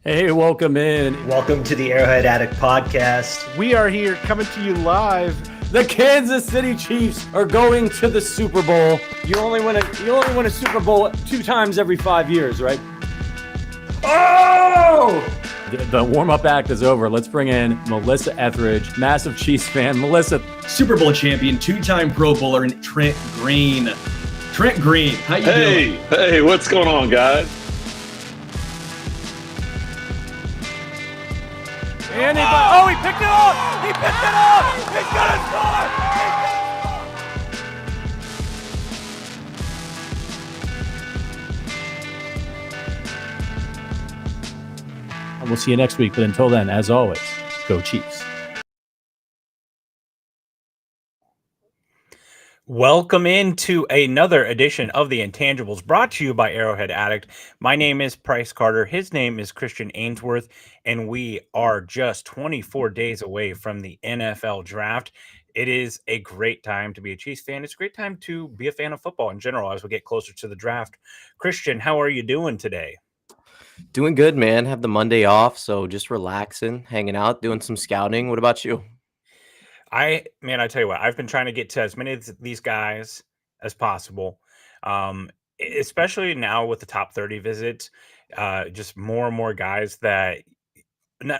Hey, welcome in. Welcome to the Arrowhead Addict podcast. We are here coming to you live. The Kansas City Chiefs are going to the Super Bowl. You only win a Super Bowl 2 times every 5 years, right? Oh! The warm-up act is over. Let's bring in Melissa Etheridge, massive Chiefs fan. Melissa, Super Bowl champion, 2-time Pro Bowler, and Trent Green. Trent Green, how you doing? Hey, what's going on, guys? And he picked it up! He picked it up! He's gonna score! and we'll see you next week. But until then, as always, go Chiefs. Welcome into another edition of the Intangibles, brought to you by Arrowhead Addict. My name is Price Carter. His name is Christian Ainsworth, and we are just 24 days away from the NFL draft. It is a great time to be a Chiefs fan. It's a great time to be a fan of football in general as we get closer to the draft. Christian, how are you doing today? Doing good, man. Have the Monday off, so just relaxing, hanging out, doing some scouting. What about you? I tell you what, I've been trying to get to as many of these guys as possible, especially now with the top 30 visits, just more and more guys that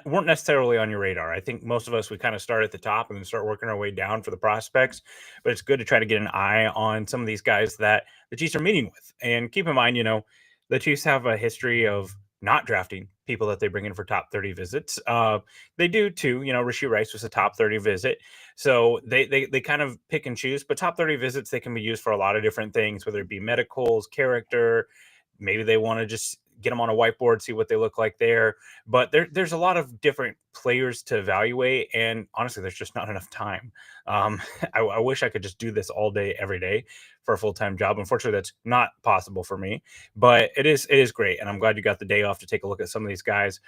weren't necessarily on your radar. I think most of us, we kind of start at the top and then start working our way down for the prospects, but it's good to try to get an eye on some of these guys that the Chiefs are meeting with. And keep in mind, the Chiefs have a history of not drafting people that they bring in for top 30 visits. They do too. Rashee Rice was a top 30 visit. So they kind of pick and choose, but top 30 visits, they can be used for a lot of different things, whether it be medicals, character. Maybe they want to just get them on a whiteboard, see what they look like there. But there's a lot of different players to evaluate. And honestly, there's just not enough time. I wish I could just do this all day, every day for a full-time job. Unfortunately, that's not possible for me, but it is great. And I'm glad you got the day off to take a look at some of these guys.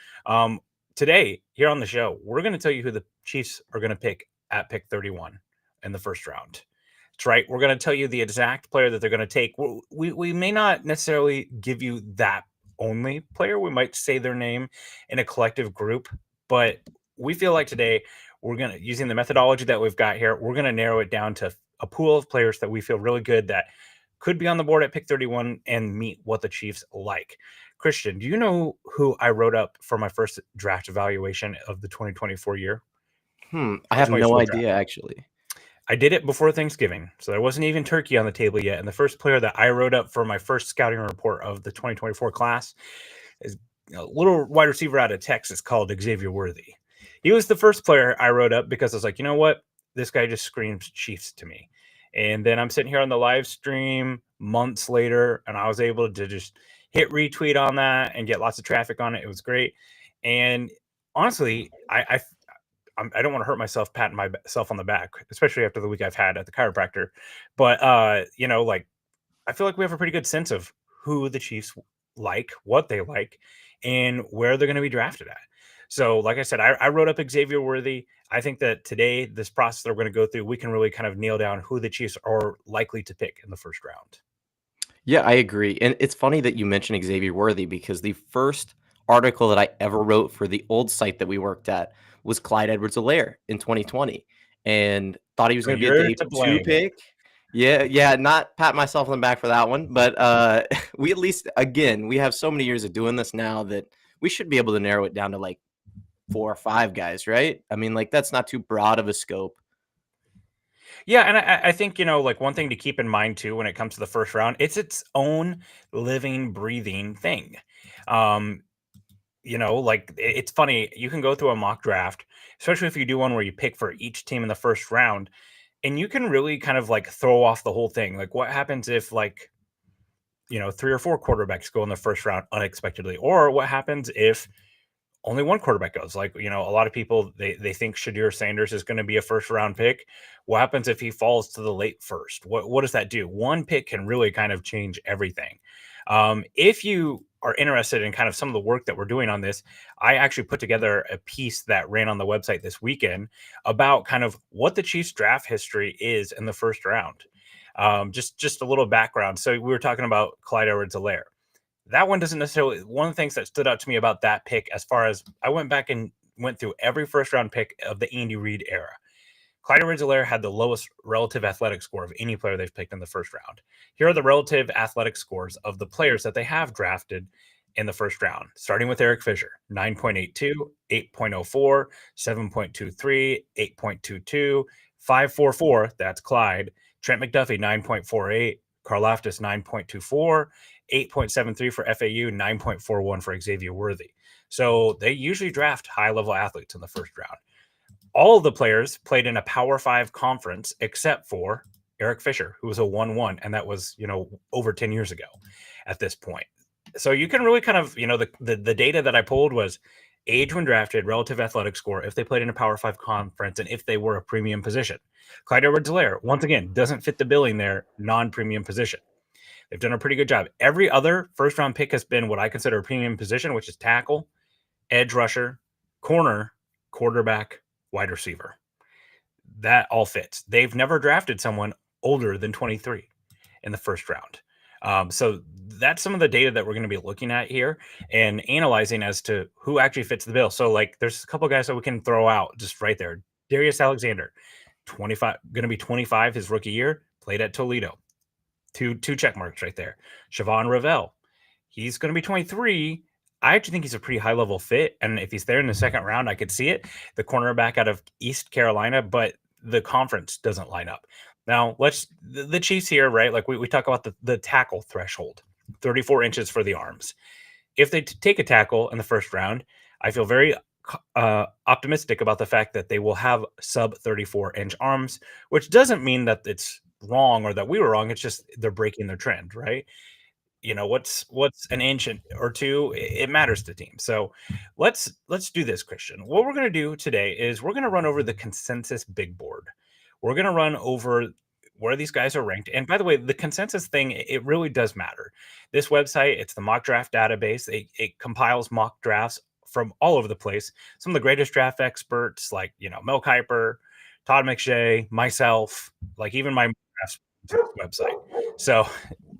Today, here on the show, we're going to tell you who the Chiefs are going to pick at pick 31 in the first round. That's right. We're going to tell you the exact player that they're going to take. We may not necessarily give you that only player. We might say their name in a collective group, but we feel like today we're going to, using the methodology that we've got here, we're going to narrow it down to a pool of players that we feel really good that could be on the board at pick 31 and meet what the Chiefs like. Christian, do you know who I wrote up for my first draft evaluation of the 2024 year? I have no idea, actually. I did it before Thanksgiving, so there wasn't even turkey on the table yet. And the first player that I wrote up for my first scouting report of the 2024 class is a little wide receiver out of Texas called Xavier Worthy. He was the first player I wrote up because I was like, you know what? This guy just screams Chiefs to me. And then I'm sitting here on the live stream months later, and I was able to just hit retweet on that and get lots of traffic on it. It was great. And honestly, I don't want to hurt myself patting myself on the back, especially after the week I've had at the chiropractor. But, I feel like we have a pretty good sense of who the Chiefs like, what they like, and where they're going to be drafted at. So, like I said, I wrote up Xavier Worthy. I think that today, this process that we're going to go through, we can really kind of nail down who the Chiefs are likely to pick in the first round. Yeah, I agree. And it's funny that you mentioned Xavier Worthy because the first article that I ever wrote for the old site that we worked at was Clyde Edwards-Helaire in 2020 and thought he was going to be a day 2 pick. Yeah, not pat myself on the back for that one, but we at least, again, we have so many years of doing this now that we should be able to narrow it down to like 4 or 5 guys, right? I mean, like that's not too broad of a scope. Yeah, and I think, one thing to keep in mind, too, when it comes to the first round, it's its own living, breathing thing. It's funny. You can go through a mock draft, especially if you do one where you pick for each team in the first round, and you can really kind of like throw off the whole thing. Like what happens if 3 or 4 quarterbacks go in the first round unexpectedly, or what happens if only one quarterback goes? Like, a lot of people, they think Shadir Sanders is going to be a first round pick. What happens if he falls to the late first? What does that do? One pick can really kind of change everything. If you are interested in kind of some of the work that we're doing on this, I actually put together a piece that ran on the website this weekend about kind of what the Chiefs draft history is in the first round. Just a little background. So we were talking about Clyde Edwards-Helaire. That one doesn't necessarily. One of the things that stood out to me about that pick, as far as I went back and went through every first round pick of the Andy Reid era, Clyde Edwards-Helaire had the lowest relative athletic score of any player they've picked in the first round. Here are the relative athletic scores of the players that they have drafted in the first round, starting with Eric Fisher, 9.82, 8.04, 7.23, 8.22, 5.44, that's Clyde. Trent McDuffie, 9.48, Karlaftis, 9.24, 8.73 for FAU, 9.41 for Xavier Worthy. So they usually draft high-level athletes in the first round. All of the players played in a Power 5 conference except for Eric Fisher, who was a 1-1, and that was, over 10 years ago at this point. So you can really kind of, the data that I pulled was age when drafted, relative athletic score, if they played in a Power 5 conference, and if they were a premium position. Clyde Edwards-Helaire, once again, doesn't fit the billing there, non-premium position. They've done a pretty good job. Every other first-round pick has been what I consider a premium position, which is tackle, edge rusher, corner, quarterback, wide receiver. That all fits. They've never drafted someone older than 23 in the first round. So that's some of the data that we're going to be looking at here and analyzing as to who actually fits the bill. So there's a couple guys that we can throw out just right there. Darius Alexander, 25, going to be 25 his rookie year, played at Toledo. Two check marks right there. Siobhan Ravel, he's going to be 23. I actually think he's a pretty high level fit. And if he's there in the second round, I could see it. The cornerback out of East Carolina, but the conference doesn't line up. Now, the Chiefs here, right? We talk about the tackle threshold, 34 inches for the arms. If they take a tackle in the first round, I feel very optimistic about the fact that they will have sub 34-inch arms, which doesn't mean that it's wrong or that we were wrong. It's just they're breaking their trend, right? What's an inch or two, it matters to teams. So let's do this, Christian. What we're going to do today is we're going to run over the consensus big board. We're going to run over where these guys are ranked. And by the way, the consensus thing, it really does matter. This website, it's the mock draft database. It compiles mock drafts from all over the place. Some of the greatest draft experts like, Mel Kiper, Todd McShay, myself, even my website. So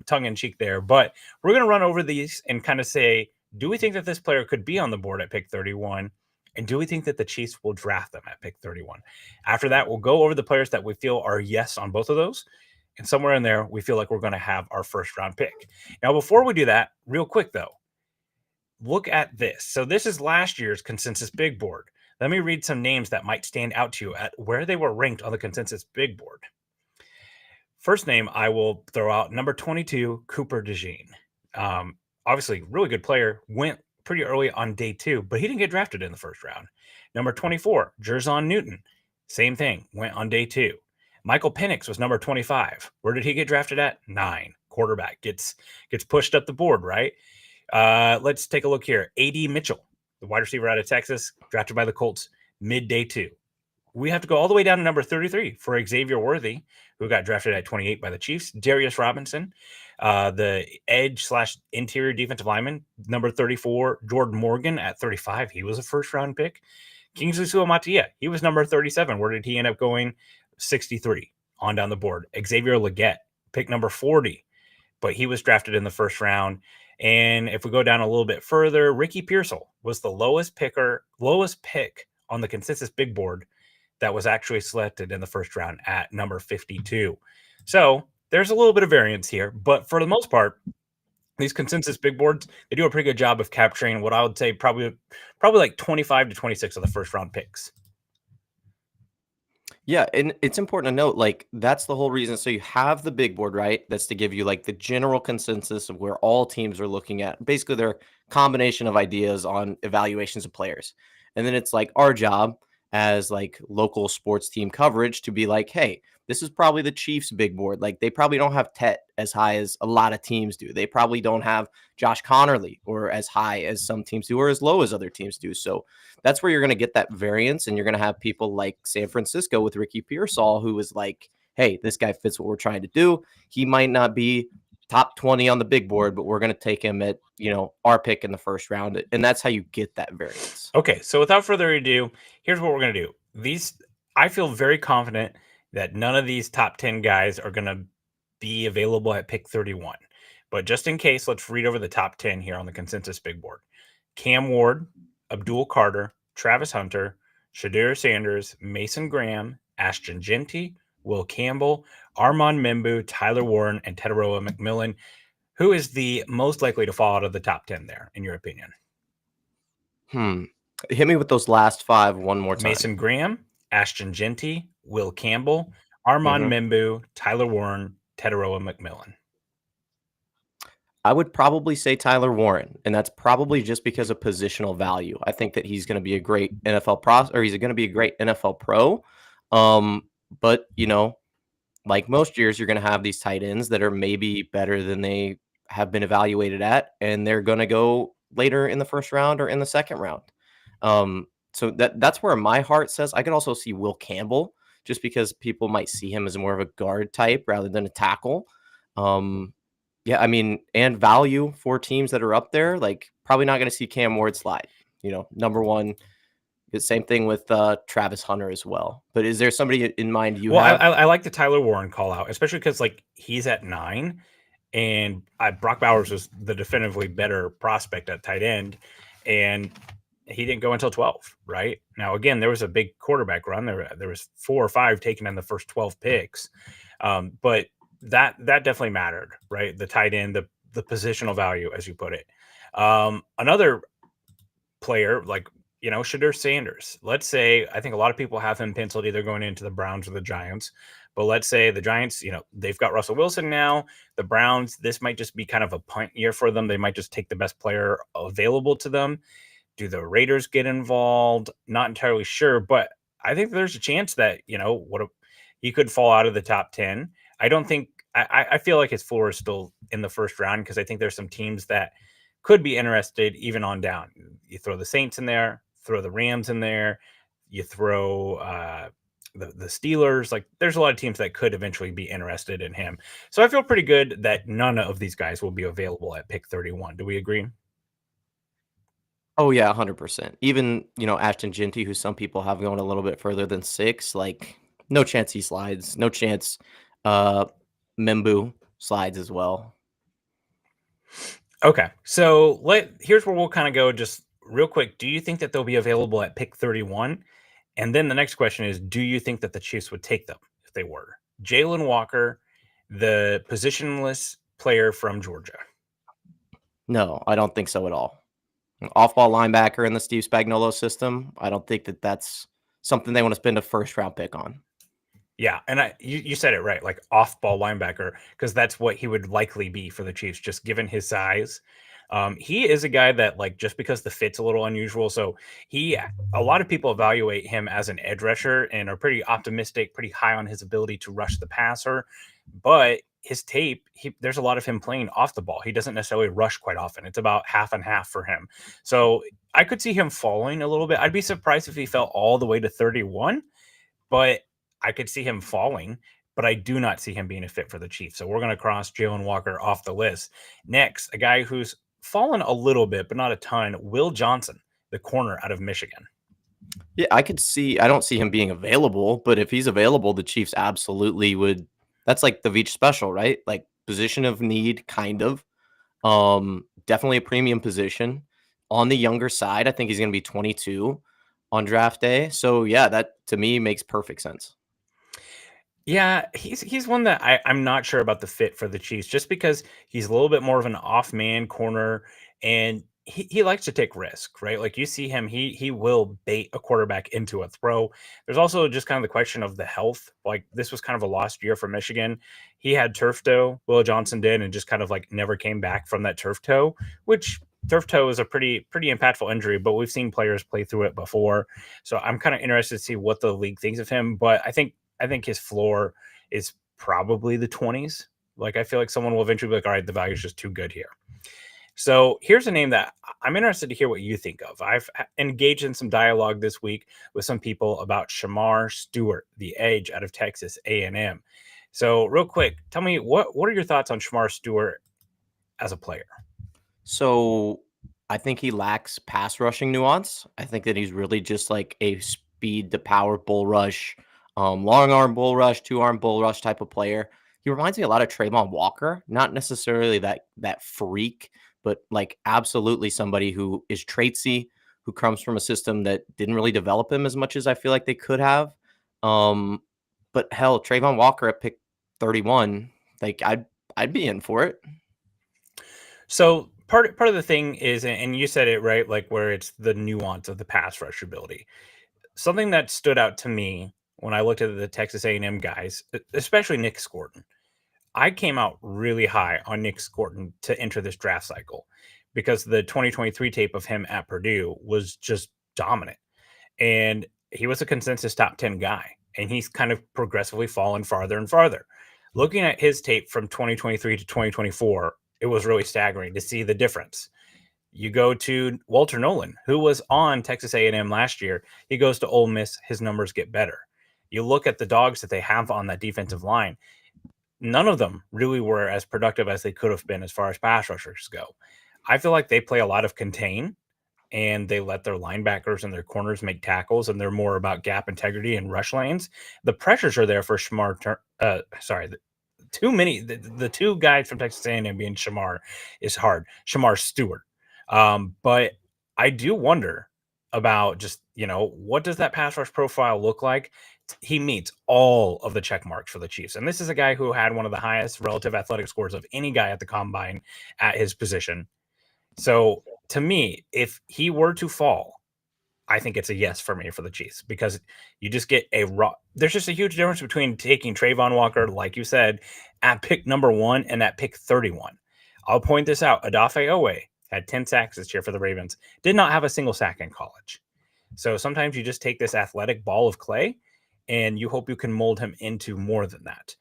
tongue in cheek there, but we're going to run over these and kind of say, do we think that this player could be on the board at pick 31? And do we think that the Chiefs will draft them at pick 31? After that, we'll go over the players that we feel are yes on both of those. And somewhere in there, we feel like we're going to have our first round pick. Now, before we do that, real quick though, look at this. So this is last year's consensus big board. Let me read some names that might stand out to you at where they were ranked on the consensus big board. First name I will throw out, number 22, Cooper DeJean. Obviously, really good player, went pretty early on day 2, but he didn't get drafted in the first round. Number 24, Jerzon Newton. Same thing, went on day 2. Michael Penix was number 25. Where did he get drafted at? 9. Quarterback gets pushed up the board, right? Let's take a look here. A.D. Mitchell, the wide receiver out of Texas, drafted by the Colts mid day 2. We have to go all the way down to number 33 for Xavier Worthy, who got drafted at 28 by the Chiefs. Darius Robinson, the edge / interior defensive lineman, number 34. Jordan Morgan at 35. He was a first-round pick. Kingsley Suamataia, he was number 37. Where did he end up going? 63 on down the board. Xavier Legette, pick number 40, but he was drafted in the first round. And if we go down a little bit further, Ricky Pearsall was the lowest pick on the consensus big board that was actually selected in the first round at number 52. So there's a little bit of variance here, but for the most part, these consensus big boards, they do a pretty good job of capturing what I would say probably like 25 to 26 of the first round picks. Yeah, and it's important to note, that's the whole reason. So you have the big board, right? That's to give you the general consensus of where all teams are looking at, basically their combination of ideas on evaluations of players. And then it's our job as local sports team coverage to be hey, this is probably the Chiefs big board. They probably don't have Tet as high as a lot of teams do. They probably don't have Josh Connerly or as high as some teams do or as low as other teams do. So that's where you're going to get that variance. And you're going to have people like San Francisco with Ricky Pearsall, who is hey, this guy fits what we're trying to do. He might not be top 20 on the big board, but we're going to take him at, our pick in the first round. And that's how you get that variance. Okay. So without further ado, here's what we're going to do. I feel very confident that none of these top 10 guys are going to be available at pick 31. But just in case, let's read over the top 10 here on the consensus big board. Cam Ward, Abdul Carter, Travis Hunter, Shadir Sanders, Mason Graham, Ashton Genty, Will Campbell, Armand Membu, Tyler Warren, and Teteroa McMillan. Who is the most likely to fall out of the top 10 there, in your opinion? Hit me with those last 5 one more time. Mason Graham, Ashton Genty, Will Campbell, Armand Membu, Tyler Warren, Teteroa McMillan. I would probably say Tyler Warren, and that's probably just because of positional value. I think that he's going to be a great he's going to be a great NFL pro. But like most years, you're going to have these tight ends that are maybe better than they have been evaluated at, and they're going to go later in the first round or in the second round. So that's where my heart says. I could also see Will Campbell, just because people might see him as more of a guard type rather than a tackle. Yeah, I mean, and value for teams that are up there, like probably not going to see Cam Ward slide. Number one. The same thing with Travis Hunter as well. But is there somebody in mind you have? I like the Tyler Warren call out, especially because he's at 9, and Brock Bowers was the definitively better prospect at tight end, and he didn't go until 12. Right now, again, there was a big quarterback run. There was 4 or 5 taken in the first 12 picks, but that definitely mattered, right? The tight end, the positional value, as you put it. Another player Shadir Sanders. Let's say, I think a lot of people have him penciled either going into the Browns or the Giants, but let's say the Giants, they've got Russell Wilson now. The Browns, this might just be kind of a punt year for them. They might just take the best player available to them. Do the Raiders get involved? Not entirely sure, but I think there's a chance that, he could fall out of the top 10. I feel like his floor is still in the first round, because I think there's some teams that could be interested even on down. You throw the Saints in there, throw the Rams in there, you throw the Steelers. There's a lot of teams that could eventually be interested in him. So I feel pretty good that none of these guys will be available at pick 31. Do we agree? Oh yeah, 100%. Even Ashton Genty, who some people have going a little bit further than 6, no chance he slides. No chance. Membu slides as well. Okay, so here's where we'll kind of go just real quick. Do you think that they'll be available at pick 31? And then the next question is, do you think that the Chiefs would take them if they were? Jalen Walker, the positionless player from Georgia. No, I don't think so at all. Off-ball linebacker in the Steve Spagnuolo system, I don't think that that's something they want to spend a first-round pick on. Yeah, and you said it right, off-ball linebacker, because that's what he would likely be for the Chiefs, just given his size. He is a guy that, just because the fit's a little unusual, so a lot of people evaluate him as an edge rusher and are pretty optimistic, pretty high on his ability to rush the passer. But his tape, there's a lot of him playing off the ball. He doesn't necessarily rush quite often. It's about half and half for him. So I could see him falling a little bit. I'd be surprised if he fell all the way to 31, but I could see him falling, but I do not see him being a fit for the Chiefs. So we're going to cross Jalen Walker off the list. Next, a guy who's fallen a little bit, but not a ton, Will Johnson, the corner out of Michigan. Yeah, I don't see him being available, but if he's available, the Chiefs absolutely would. That's like the Veach special, right? Position of need, kind of. Definitely a premium position. On the younger side, I think he's going to be 22 on draft day. So yeah, that to me makes perfect sense. Yeah, he's one that I'm not sure about the fit for the Chiefs, just because he's a little bit more of an off-man corner, and he likes to take risk, right? You see him, he will bait a quarterback into a throw. There's also just kind of the question of the health. This was kind of a lost year for Michigan. He had turf toe, Will Johnson did, and just kind of never came back from that turf toe, which turf toe is a pretty impactful injury, but we've seen players play through it before. So I'm kind of interested to see what the league thinks of him, but I think his floor is probably the 20s. I feel like someone will eventually be all right, the value is just too good here. So here's a name that I'm interested to hear what you think of. I've engaged in some dialogue this week with some people about Shamar Stewart, the edge out of Texas A&M. So real quick, tell me, what are your thoughts on Shamar Stewart as a player? So I think he lacks pass rushing nuance. I think that he's really just a speed to power bull rush, long arm bull rush, 2-arm bull rush type of player. he reminds me a lot of Trayvon Walker, not necessarily that freak, but like absolutely somebody who is traitsy, who comes from a system that didn't really develop him as much as I feel like they could have. Um, but hell, Trayvon Walker at pick 31, like I'd be in for it. So part of the thing is, and you said it right, like where it's the nuance of the pass rush ability. Something that stood out to me when I looked at the Texas A&M guys, especially Nick Scorton. I came out really high on Nick Scorton to enter this draft cycle because the 2023 tape of him at Purdue was just dominant. And he was a consensus top 10 guy. And he's kind of progressively fallen farther and farther. Looking at his tape from 2023 to 2024, it was really staggering to see the difference. You go to Walter Nolan, who was on Texas A&M last year. He goes to Ole Miss. His numbers get better. You look at the dogs that they have on that defensive line. None of them really were as productive as they could have been as far as pass rushers go. I feel like they play a lot of contain and they let their linebackers and their corners make tackles, and they're more about gap integrity and rush lanes. The pressures are there for the two guys from Texas A&M being Shamar is hard. Shamar Stewart. But I do wonder about just, what does that pass rush profile look like? He meets all of the check marks for the Chiefs. And this is a guy who had one of the highest relative athletic scores of any guy at the combine at his position. So to me, if he were to fall, I think it's a yes for me for the Chiefs, because you just get there's just a huge difference between taking Trayvon Walker, like you said, at pick number 1 and at pick 31. I'll point this out. Odafe Owe had 10 sacks this year for the Ravens, did not have a single sack in college. So sometimes you just take this athletic ball of clay and you hope you can mold him into more than that.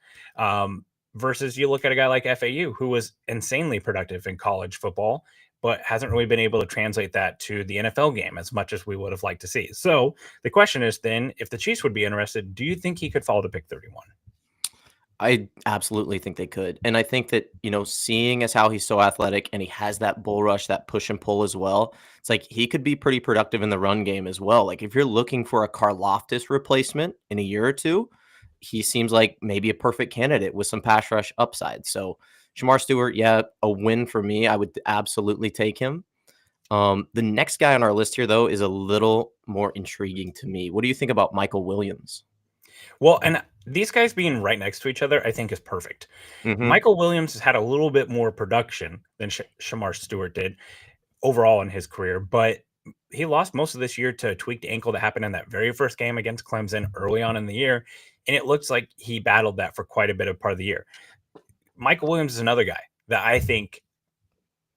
Versus you look at a guy like FAU, who was insanely productive in college football, but hasn't really been able to translate that to the NFL game as much as we would have liked to see. So the question is then, if the Chiefs would be interested, do you think he could fall to pick 31? I absolutely think they could. And I think that, seeing as how he's so athletic and he has that bull rush, that push and pull as well, it's like he could be pretty productive in the run game as well. Like if you're looking for a Karlaftis replacement in a year or two, he seems like maybe a perfect candidate with some pass rush upside. So Shamar Stewart, yeah, a win for me. I would absolutely take him. The next guy on our list here, though, is a little more intriguing to me. What do you think about Michael Williams? Well, and these guys being right next to each other, I think is perfect. Mm-hmm. Michael Williams has had a little bit more production than Shamar Stewart did overall in his career, but he lost most of this year to a tweaked ankle that happened in that very first game against Clemson early on in the year. And it looks like he battled that for quite a bit of part of the year. Michael Williams is another guy that I think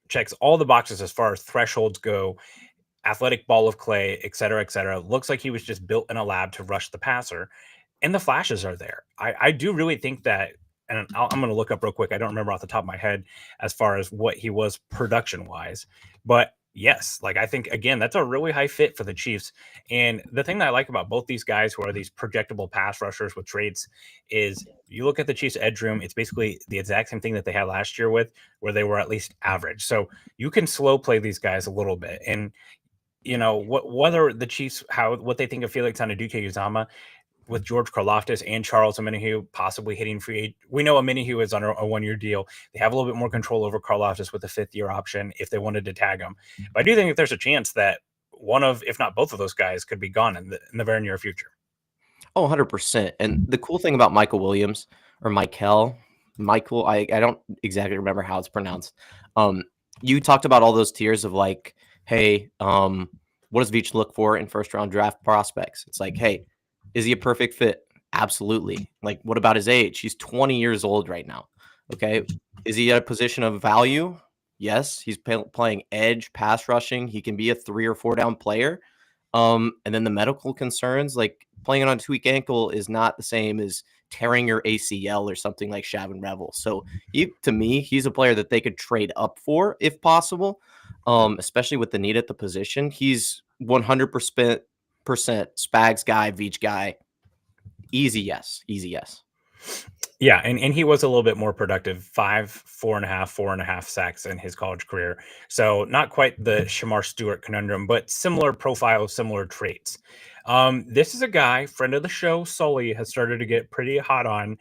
checks all the boxes as far as thresholds go, athletic ball of clay, et cetera, et cetera. Looks like he was just built in a lab to rush the passer, and the flashes are there. I do really think that, and I'm going to look up real quick. I don't remember off the top of my head as far as what he was production-wise, but yes, like I think, again, that's a really high fit for the Chiefs. And the thing that I like about both these guys who are these projectable pass rushers with traits is you look at the Chiefs edge room, it's basically the exact same thing that they had last year where they were at least average. So you can slow play these guys a little bit. And, whether the Chiefs, what they think of Felix Anudike-Uzomah with George Karlaftis and Charles Omenihu possibly hitting free agent. We know Omenihu is on a 1-year deal. They have a little bit more control over Karlaftis with a 5th-year option if they wanted to tag him. But I do think that there's a chance that one of, if not both of those guys, could be gone in the very near future. Oh, 100%. And the cool thing about Michael Williams, or Michael, I don't exactly remember how it's pronounced. You talked about all those tiers of like, hey, what does Veach look for in first-round draft prospects? It's like, hey, is he a perfect fit? Absolutely. Like, what about his age? He's 20 years old right now. Okay. Is he at a position of value? Yes. He's playing edge, pass rushing. He can be a 3 or 4 down player. And then the medical concerns, like playing on a tweaked ankle is not the same as tearing your ACL or something like Shavin Revel. So to me, he's a player that they could trade up for if possible, especially with the need at the position. He's 100% Spags guy, Veach guy. Easy yes. Yeah, and he was a little bit more productive. 4.5 sacks in his college career. So not quite the Shamar Stewart conundrum, but similar profile, similar traits. This is a guy, friend of the show, Sully, has started to get pretty hot on.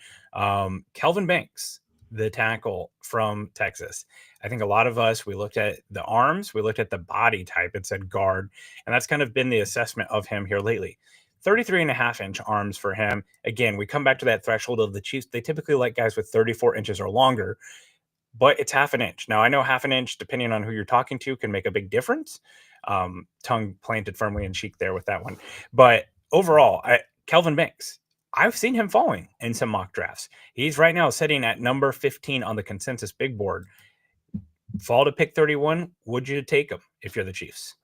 Kelvin Banks, the tackle from Texas. I think a lot of us, we looked at the arms, we looked at the body type, and said guard. And that's kind of been the assessment of him here lately. 33.5-inch arms for him. Again, we come back to that threshold of the Chiefs. They typically like guys with 34 inches or longer, but it's half an inch. Now, I know half an inch, depending on who you're talking to, can make a big difference. Tongue planted firmly in cheek there with that one. But overall, Kelvin Banks, I've seen him falling in some mock drafts. He's right now sitting at number 15 on the consensus big board. Fall to pick 31. Would you take him if you're the Chiefs?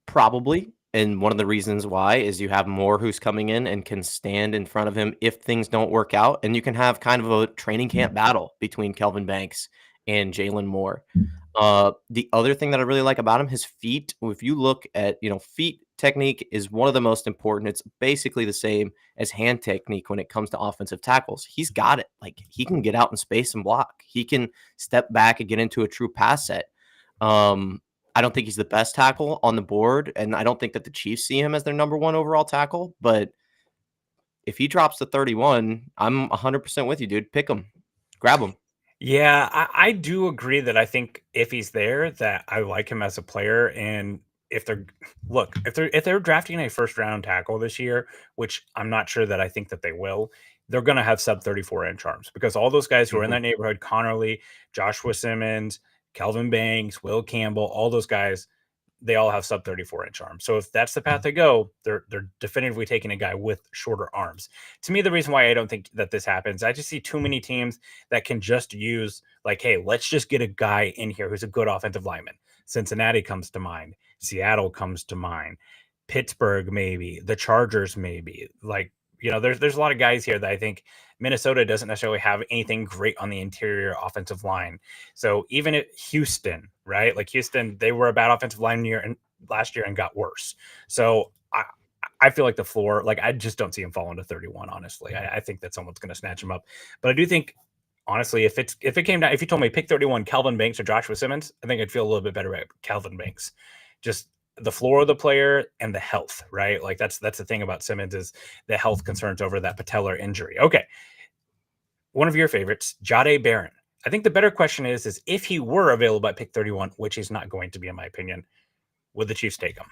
Probably. And one of the reasons why is you have Moore who's coming in and can stand in front of him if things don't work out. And you can have kind of a training camp battle between Kelvin Banks and Jalen Moore. The other thing that I really like about him, his feet. If you look at, feet technique is one of the most important. It's basically the same as hand technique when it comes to offensive tackles. He's got it. Like, he can get out in space and block. He can step back and get into a true pass set. I don't think he's the best tackle on the board, and I don't think that the Chiefs see him as their number one overall tackle. But if he drops to 31, I'm 100% with you, dude. Pick him. Grab him. Yeah, I do agree that I think if he's there, that I like him as a player. And if they're drafting a first round tackle this year, which I'm not sure that I think that they will, they're going to have sub 34-inch arms, because all those guys who are in that neighborhood, Connerly, Joshua Simmons, Kelvin Banks, Will Campbell, all those guys, they all have sub 34-inch arms. So if that's the path they go, they're definitively taking a guy with shorter arms. To me, the reason why I don't think that this happens, I just see too many teams that can just use, like, hey, let's just get a guy in here who's a good offensive lineman. Cincinnati comes to mind. Seattle comes to mind. Pittsburgh, maybe. The Chargers, maybe. Like, there's a lot of guys here that I think Minnesota doesn't necessarily have anything great on the interior offensive line. So even at Houston, right? Like Houston, they were a bad offensive line last year and got worse. So I feel like the floor, like, I just don't see him falling to 31, honestly. I think that someone's going to snatch him up. But I do think, honestly, if it came down, if you told me pick 31, Kelvin Banks or Joshua Simmons, I think I'd feel a little bit better about Kelvin Banks. Just the floor of the player and the health, right? Like that's the thing about Simmons, is the health concerns over that patellar injury. Okay. One of your favorites, Jahdae Barron. I think the better question is if he were available at pick 31, which he's not going to be, in my opinion, would the Chiefs take him?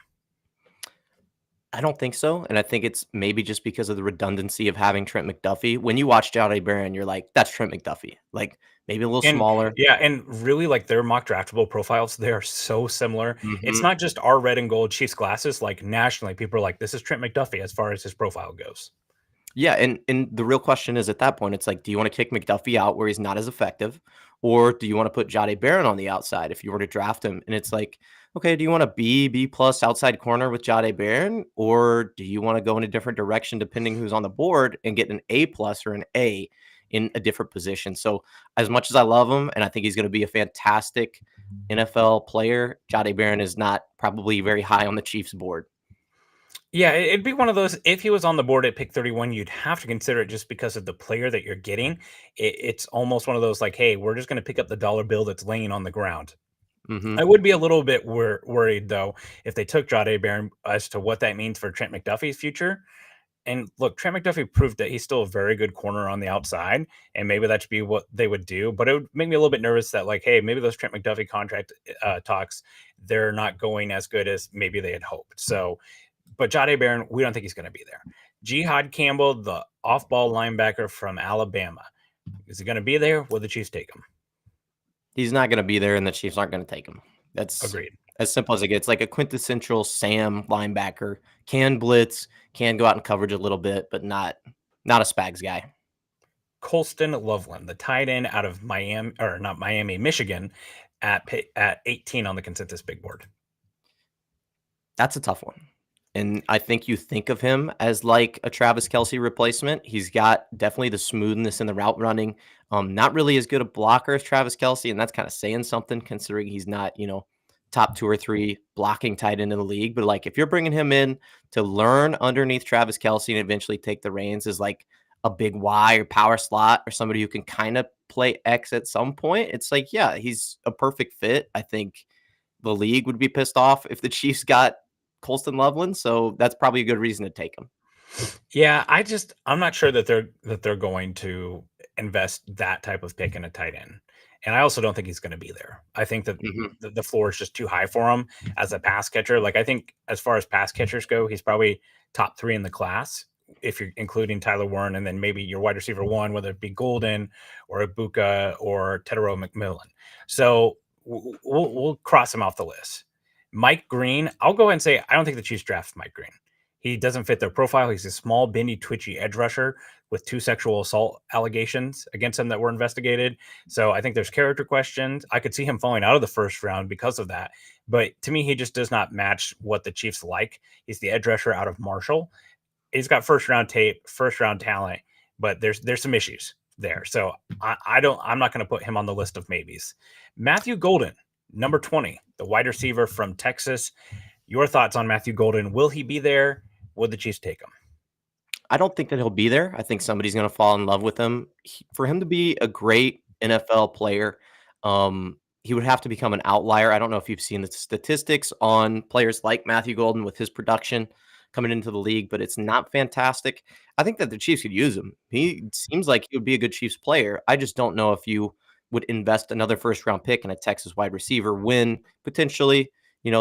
I don't think so. And I think it's maybe just because of the redundancy of having Trent McDuffie. When you watch Jahdae Barron, you're like, that's Trent McDuffie. Like, maybe a little smaller. Yeah, and really, like, their mock draftable profiles, they are so similar. It's not just our red and gold Chiefs glasses. Like, nationally, people are like, this is Trent McDuffie as far as his profile goes. Yeah, and the real question is, at that point, it's like, do you want to kick McDuffie out where he's not as effective? Or do you want to put Jahdae Barron on the outside if you were to draft him? And it's like, okay, do you want a B plus outside corner with Jahdae Barron? Or do you want to go in a different direction depending who's on the board and get an A plus or an A in a different position? So as much as I love him, and I think he's going to be a fantastic NFL player, Jahdae Barron is not probably very high on the Chiefs board. Yeah, it'd be one of those, if he was on the board at pick 31, you'd have to consider it just because of the player that you're getting. It's almost one of those like, hey, we're just going to pick up the dollar bill that's laying on the ground. I would be a little bit worried, though, if they took Jahdae Barron as to what that means for Trent McDuffie's future. And look, Trent McDuffie proved that he's still a very good corner on the outside, and maybe that should be what they would do. But it would make me a little bit nervous that, like, hey, maybe those Trent McDuffie contract talks, they're not going as good as maybe they had hoped. So, but Jahdae Barron, we don't think he's going to be there. Jihad Campbell, the off-ball linebacker from Alabama, is he going to be there? Will the Chiefs take him? He's not going to be there, and the Chiefs aren't going to take him. That's agreed. As simple as it gets. Like a quintessential Sam linebacker, can blitz, can go out in coverage a little bit, but not a Spags guy. Colston Loveland, the tight end out of Miami, or not Miami, Michigan, at 18 on the consensus big board. That's a tough one. And I think you think of him as like a Travis Kelce replacement. He's got definitely the smoothness in the route running. Not really as good a blocker as Travis Kelce, and that's kind of saying something considering he's not, top 2 or 3 blocking tight end in the league. But like, if you're bringing him in to learn underneath Travis Kelce and eventually take the reins as like a big Y or power slot or somebody who can kind of play X at some point, it's like, yeah, he's a perfect fit. I think the league would be pissed off if the Chiefs got Colston Loveland, so that's probably a good reason to take him. Yeah, I'm not sure that they're going to invest that type of pick in a tight end. And I also don't think he's going to be there. I think that Mhm. the floor is just too high for him as a pass catcher. Like I think as far as pass catchers go, he's probably top 3 in the class if you're including Tyler Warren and then maybe your wide receiver 1, whether it be Golden or Ibuka or Tedero McMillan. So we'll cross him off the list. Mike Green, I'll go ahead and say I don't think the Chiefs draft Mike Green. He doesn't fit their profile. He's a small, bendy, twitchy edge rusher with 2 sexual assault allegations against him that were investigated. So I think there's character questions. I could see him falling out of the first round because of that. But to me, he just does not match what the Chiefs like. He's the edge rusher out of Marshall. He's got first round tape, first round talent, but there's some issues there. So I'm not going to put him on the list of maybes. Matthew Golden, number 20, the wide receiver from Texas. Your thoughts on Matthew Golden? Will he be there? Would the Chiefs take him? I don't think that he'll be there. I think somebody's going to fall in love with him. For him to be a great NFL player, he would have to become an outlier. I don't know if you've seen the statistics on players like Matthew Golden with his production coming into the league, but it's not fantastic. I think that the Chiefs could use him. He seems like he would be a good Chiefs player. I just don't know if you would invest another first round pick in a Texas wide receiver when potentially,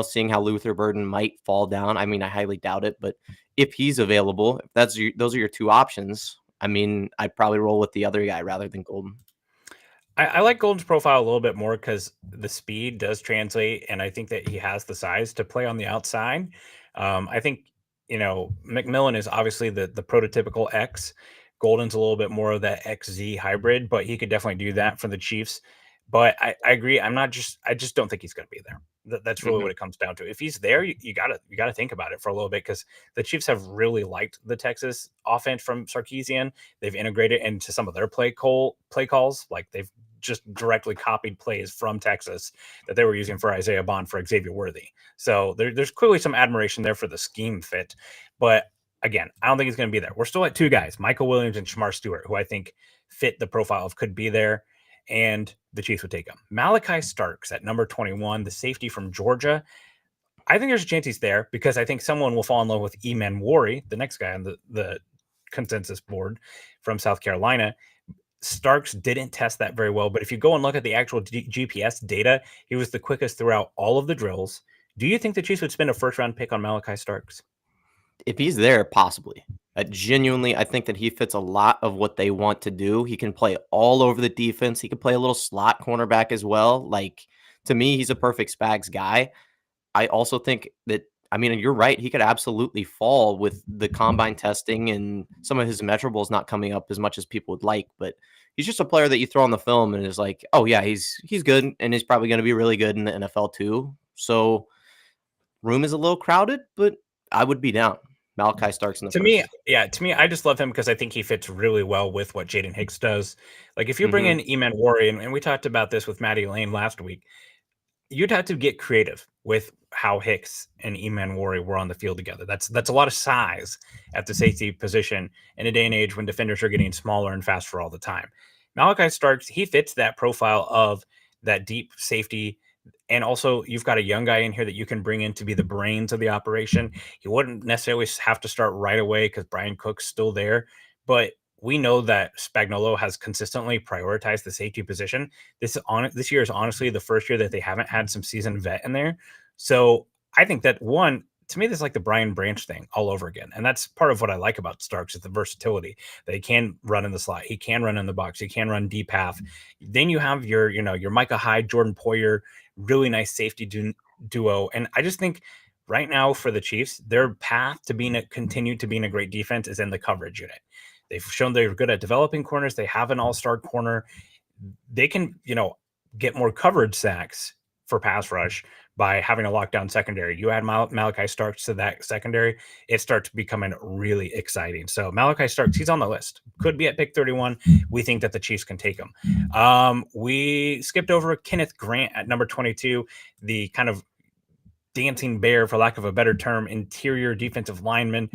seeing how Luther Burden might fall down. I mean, I highly doubt it, but if he's available, if those are your 2 options, I mean, I'd probably roll with the other guy rather than Golden. I like Golden's profile a little bit more because the speed does translate, and I think that he has the size to play on the outside. I think McMillan is obviously the prototypical X. Golden's a little bit more of that XZ hybrid, but he could definitely do that for the Chiefs. But I agree. I just don't think he's going to be there. That's really what it comes down to. If he's there, you gotta think about it for a little bit because the Chiefs have really liked the Texas offense from Sarkisian. They've integrated into some of their play calls. Like they've just directly copied plays from Texas that they were using for Isaiah Bond for Xavier Worthy. So there's clearly some admiration there for the scheme fit. But again, I don't think he's going to be there. We're still at 2 guys, Michael Williams and Shamar Stewart, who I think fit the profile of could be there, and the Chiefs would take him. Malachi Starks at number 21, the safety from Georgia. I think there's a chance he's there because I think someone will fall in love with Eman Wari, the next guy on the consensus board from South Carolina. Starks didn't test that very well, but if you go and look at the actual GPS data, he was the quickest throughout all of the drills. Do you think the Chiefs would spend a first-round pick on Malachi Starks? If he's there, possibly. Genuinely, I think that he fits a lot of what they want to do. He can play all over the defense. He can play a little slot cornerback as well. Like, to me, he's a perfect Spags guy. I also think that, I mean, you're right. He could absolutely fall with the combine testing and some of his measurables not coming up as much as people would like. But he's just a player that you throw on the film and is like, oh, yeah, he's good. And he's probably going to be really good in the NFL too. So room is a little crowded, but I would be down. Malachi Starks in the To me, I just love him because I think he fits really well with what Jaden Hicks does. Like if you bring in Eman Wari, and we talked about this with Matty Lane last week, you'd have to get creative with how Hicks and Eman Wari were on the field together. That's a lot of size at the safety position in a day and age when defenders are getting smaller and faster all the time. Malachi Starks, he fits that profile of that deep safety. And also, you've got a young guy in here that you can bring in to be the brains of the operation. He wouldn't necessarily have to start right away because Brian Cook's still there. But we know that Spagnuolo has consistently prioritized the safety position. This year is honestly the first year that they haven't had some seasoned vet in there. So I think that to me, this is like the Brian Branch thing all over again. And that's part of what I like about Starks is the versatility. That he can run in the slot. He can run in the box. He can run deep half. Then you have your Micah Hyde, Jordan Poyer, really nice safety duo. And I just think right now for the Chiefs, their path to continue to being a great defense is in the coverage unit. They've shown they're good at developing corners. They have an all-star corner. They can, get more coverage sacks for pass rush by having a lockdown secondary. You add Malachi Starks to that secondary, it starts becoming really exciting. So Malachi Starks, he's on the list. Could be at pick 31. We think that the Chiefs can take him. We skipped over Kenneth Grant at number 22, the kind of dancing bear, for lack of a better term, interior defensive lineman.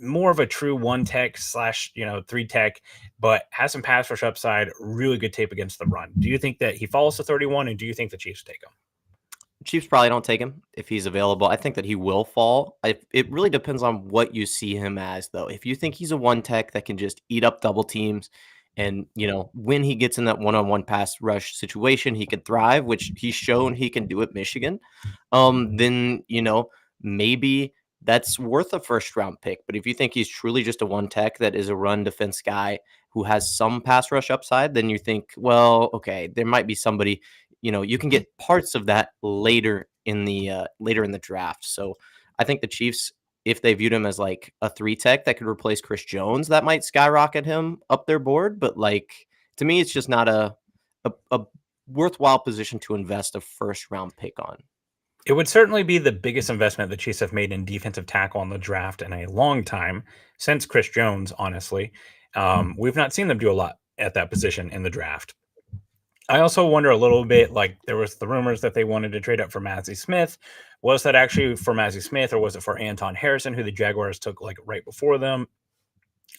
more of a true one tech slash, 3 tech, but has some pass rush upside, really good tape against the run. Do you think that he falls to 31, and do you think the Chiefs take him? Chiefs probably don't take him if he's available. I think that he will fall. It really depends on what you see him as, though. If you think he's a one tech that can just eat up double teams, and when he gets in that one-on-one pass rush situation, he can thrive, which he's shown he can do at Michigan. Then maybe that's worth a first round pick. But if you think he's truly just a one tech that is a run defense guy who has some pass rush upside, then you think, well, okay, there might be somebody. You can get parts of that later in the draft. So I think the Chiefs, if they viewed him as like a 3 tech that could replace Chris Jones, that might skyrocket him up their board. But to me, it's just not a worthwhile position to invest a first round pick on. It would certainly be the biggest investment the Chiefs have made in defensive tackle in the draft in a long time, since Chris Jones, honestly. We've not seen them do a lot at that position in the draft. I also wonder a little bit, there was the rumors that they wanted to trade up for Mazi Smith. Was that actually for Mazi Smith, or was it for Anton Harrison, who the Jaguars took right before them?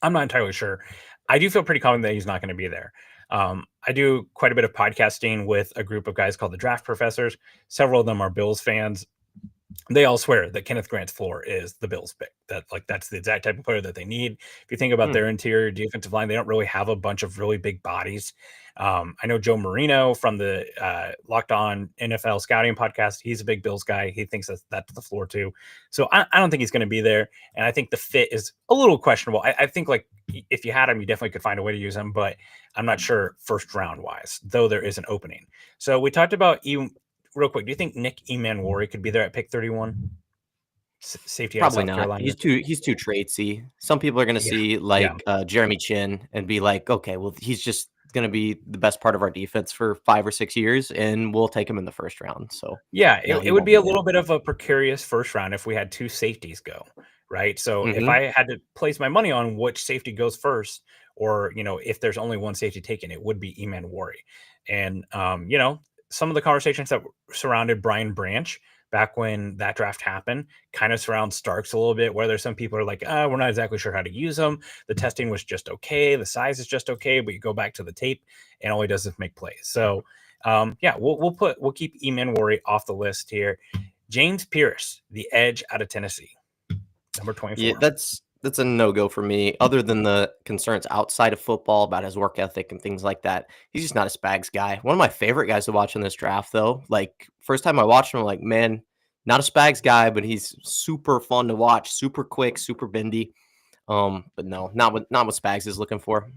I'm not entirely sure. I do feel pretty confident that he's not going to be there. I do quite a bit of podcasting with a group of guys called the Draft Professors. Several of them are Bills fans. They all swear that Kenneth Grant's floor is the Bills pick. That's the exact type of player that they need. If you think about their interior defensive line, they don't really have a bunch of really big bodies. I know Joe Marino from the Locked On NFL Scouting podcast. He's a big Bills guy. He thinks that's the floor too. So I don't think he's going to be there. And I think the fit is a little questionable. I think if you had him, you definitely could find a way to use him, but I'm not sure first round wise, though there is an opening. So we talked about real quick, do you think Nick Emanwari could be there at pick 31? Safety out of Probably South not. Carolina. He's too tradesy. Some people are going to see Jeremy Chin and be like, okay, well, he's just going to be the best part of our defense for 5 or 6 years, and we'll take him in the first round. So it would be a little bit of a precarious first round if we had 2 safeties go, right? So if I had to place my money on which safety goes first, or if there's only one safety taken, it would be Emanwari. And some of the conversations that surrounded Brian Branch back when that draft happened kind of surround Starks a little bit, where there's some people are like, we're not exactly sure how to use them. The testing was just okay. The size is just okay. But you go back to the tape and all he does is make plays. So we'll keep Emanwari off the list here. James Pierce, the edge out of Tennessee, number 24. Yeah, that's a no-go for me, other than the concerns outside of football about his work ethic and things like that. He's just not a Spags guy. One of my favorite guys to watch in this draft, though. First time I watched him, I'm like, man, not a Spags guy, but he's super fun to watch, super quick, super bendy. But no, not what Spags is looking for.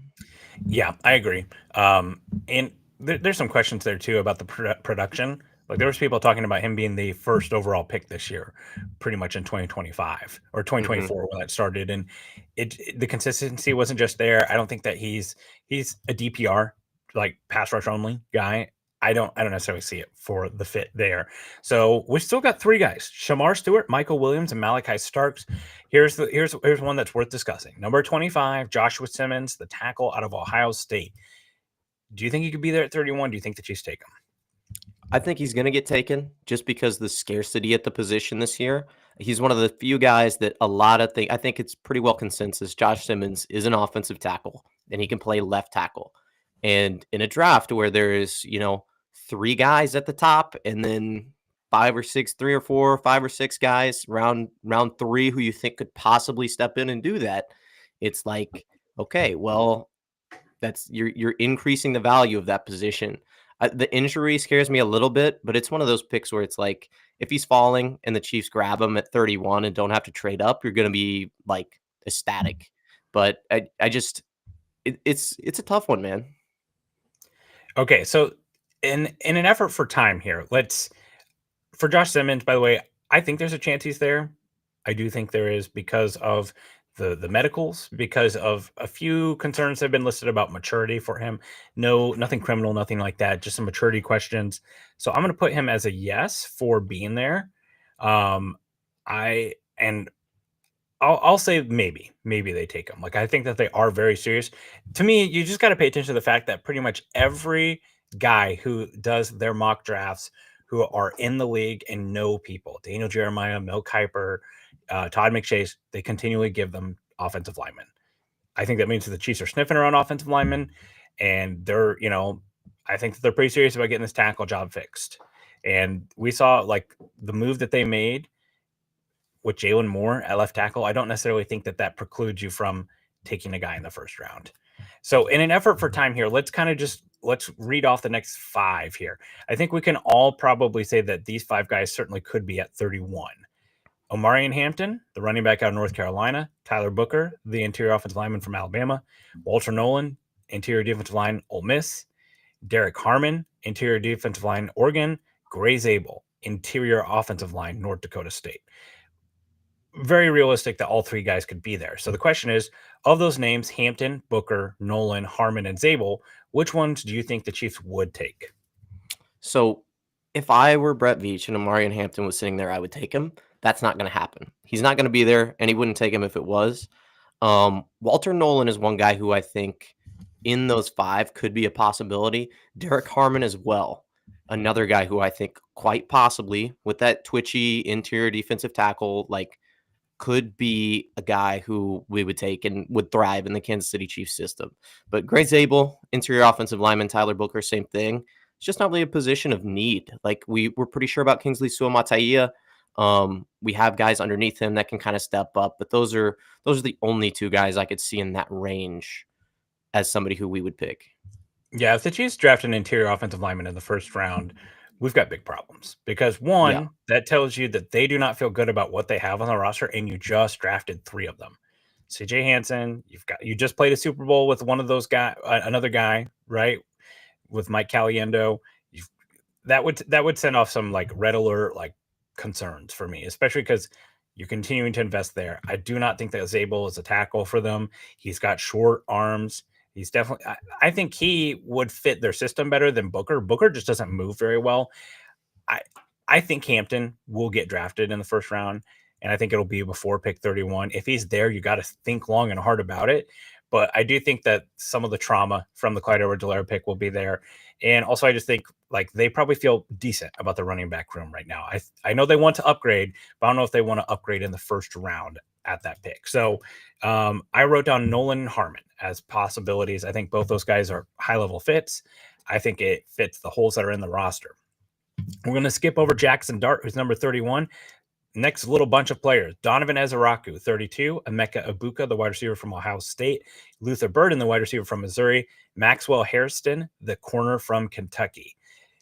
Yeah, I agree. And there's some questions there, too, about the production. There was people talking about him being the first overall pick this year, pretty much in 2025 or 2024 when that started. And the consistency wasn't just there. I don't think that he's a DPR, pass rush only guy. I don't necessarily see it for the fit there. So we still got 3 guys: Shamar Stewart, Michael Williams, and Malachi Starks. Here's one that's worth discussing. Number 25, Joshua Simmons, the tackle out of Ohio State. Do you think he could be there at 31? Do you think the Chiefs take him? I think he's going to get taken just because the scarcity at the position this year. He's one of the few guys that I think it's pretty well consensus. Josh Simmons is an offensive tackle and he can play left tackle. And in a draft where there's, 3 guys at the top and then 5 or 6, 3 or 4, 5 or 6 guys round 3 who you think could possibly step in and do that. It's like, okay, well, that's you're increasing the value of that position. The injury scares me a little bit, but it's one of those picks where it's like, if he's falling and the Chiefs grab him at 31 and don't have to trade up, you're going to be ecstatic. But it's a tough one, man. Okay, so in an effort for time here, for Josh Simmons, by the way, I think there's a chance he's there. I do think there is, because of the medicals, because of a few concerns that have been listed about maturity for him. No, nothing criminal, nothing like that, just some maturity questions. So I'm going to put him as a yes for being there. I'll say maybe they take him. I think that they are very serious. To me, you just got to pay attention to the fact that pretty much every guy who does their mock drafts, who are in the league and know people, Daniel Jeremiah, Mel Kiper, Todd McShay, they continually give them offensive linemen. I think that means that the Chiefs are sniffing around offensive linemen, and they're, I think that they're pretty serious about getting this tackle job fixed. And we saw like the move that they made with Jalen Moore at left tackle. I don't necessarily think that precludes you from taking a guy in the first round. So in an effort for time here, let's read off the next 5 here. I think we can all probably say that these 5 guys certainly could be at 31. Omarion Hampton, the running back out of North Carolina. Tyler Booker, the interior offensive lineman from Alabama. Walter Nolan, interior defensive line, Ole Miss. Derek Harmon, interior defensive line, Oregon. Gray Zabel, interior offensive line, North Dakota State. Very realistic that all 3 guys could be there. So the question is, of those names, Hampton, Booker, Nolan, Harmon, and Zabel, which ones do you think the Chiefs would take? So if I were Brett Veach and Omarion Hampton was sitting there, I would take him. That's not going to happen. He's not going to be there, and he wouldn't take him if it was. Walter Nolan is one guy who I think in those 5 could be a possibility. Derek Harmon as well. Another guy who I think quite possibly with that twitchy interior defensive tackle, like could be a guy who we would take and would thrive in the Kansas City Chiefs system. But Gray Zabel, interior offensive lineman, Tyler Booker, same thing. It's just not really a position of need. Like we're pretty sure about Kingsley Suamataia. We have guys underneath him that can kind of step up, but those are the only 2 guys I could see in that range as somebody who we would pick. Yeah, if the Chiefs draft an interior offensive lineman in the first round, we've got big problems because one, that tells you that they do not feel good about what they have on the roster, and you just drafted 3 of them. CJ Hansen, you just played a Super Bowl with one of those guys, another guy, right? With Mike Caliendo. That would send off some like red alert like concerns for me, especially because you're continuing to invest there. I do not think that Zabel is a tackle for them. He's got short arms. He's definitely, I think he would fit their system better than Booker. Booker just doesn't move very well. I think Hampton will get drafted in the first round, and I think it'll be before pick 31. If he's there, you got to think long and hard about it. But I do think that some of the trauma from the Clyde Edwards-Helaire pick will be there. And also, I just think like they probably feel decent about the running back room right now. I know they want to upgrade, but I don't know if they want to upgrade in the first round at that pick. So I wrote down Nolan and Harmon as possibilities. I think both those guys are high-level fits. I think it fits the holes that are in the roster. We're going to skip over Jackson Dart, who's number 31. Next little bunch of players: Donovan Ezaraku, 32. Emeka Ibuka, the wide receiver from Ohio State. Luther Burden, the wide receiver from Missouri. Maxwell Hairston, the corner from Kentucky.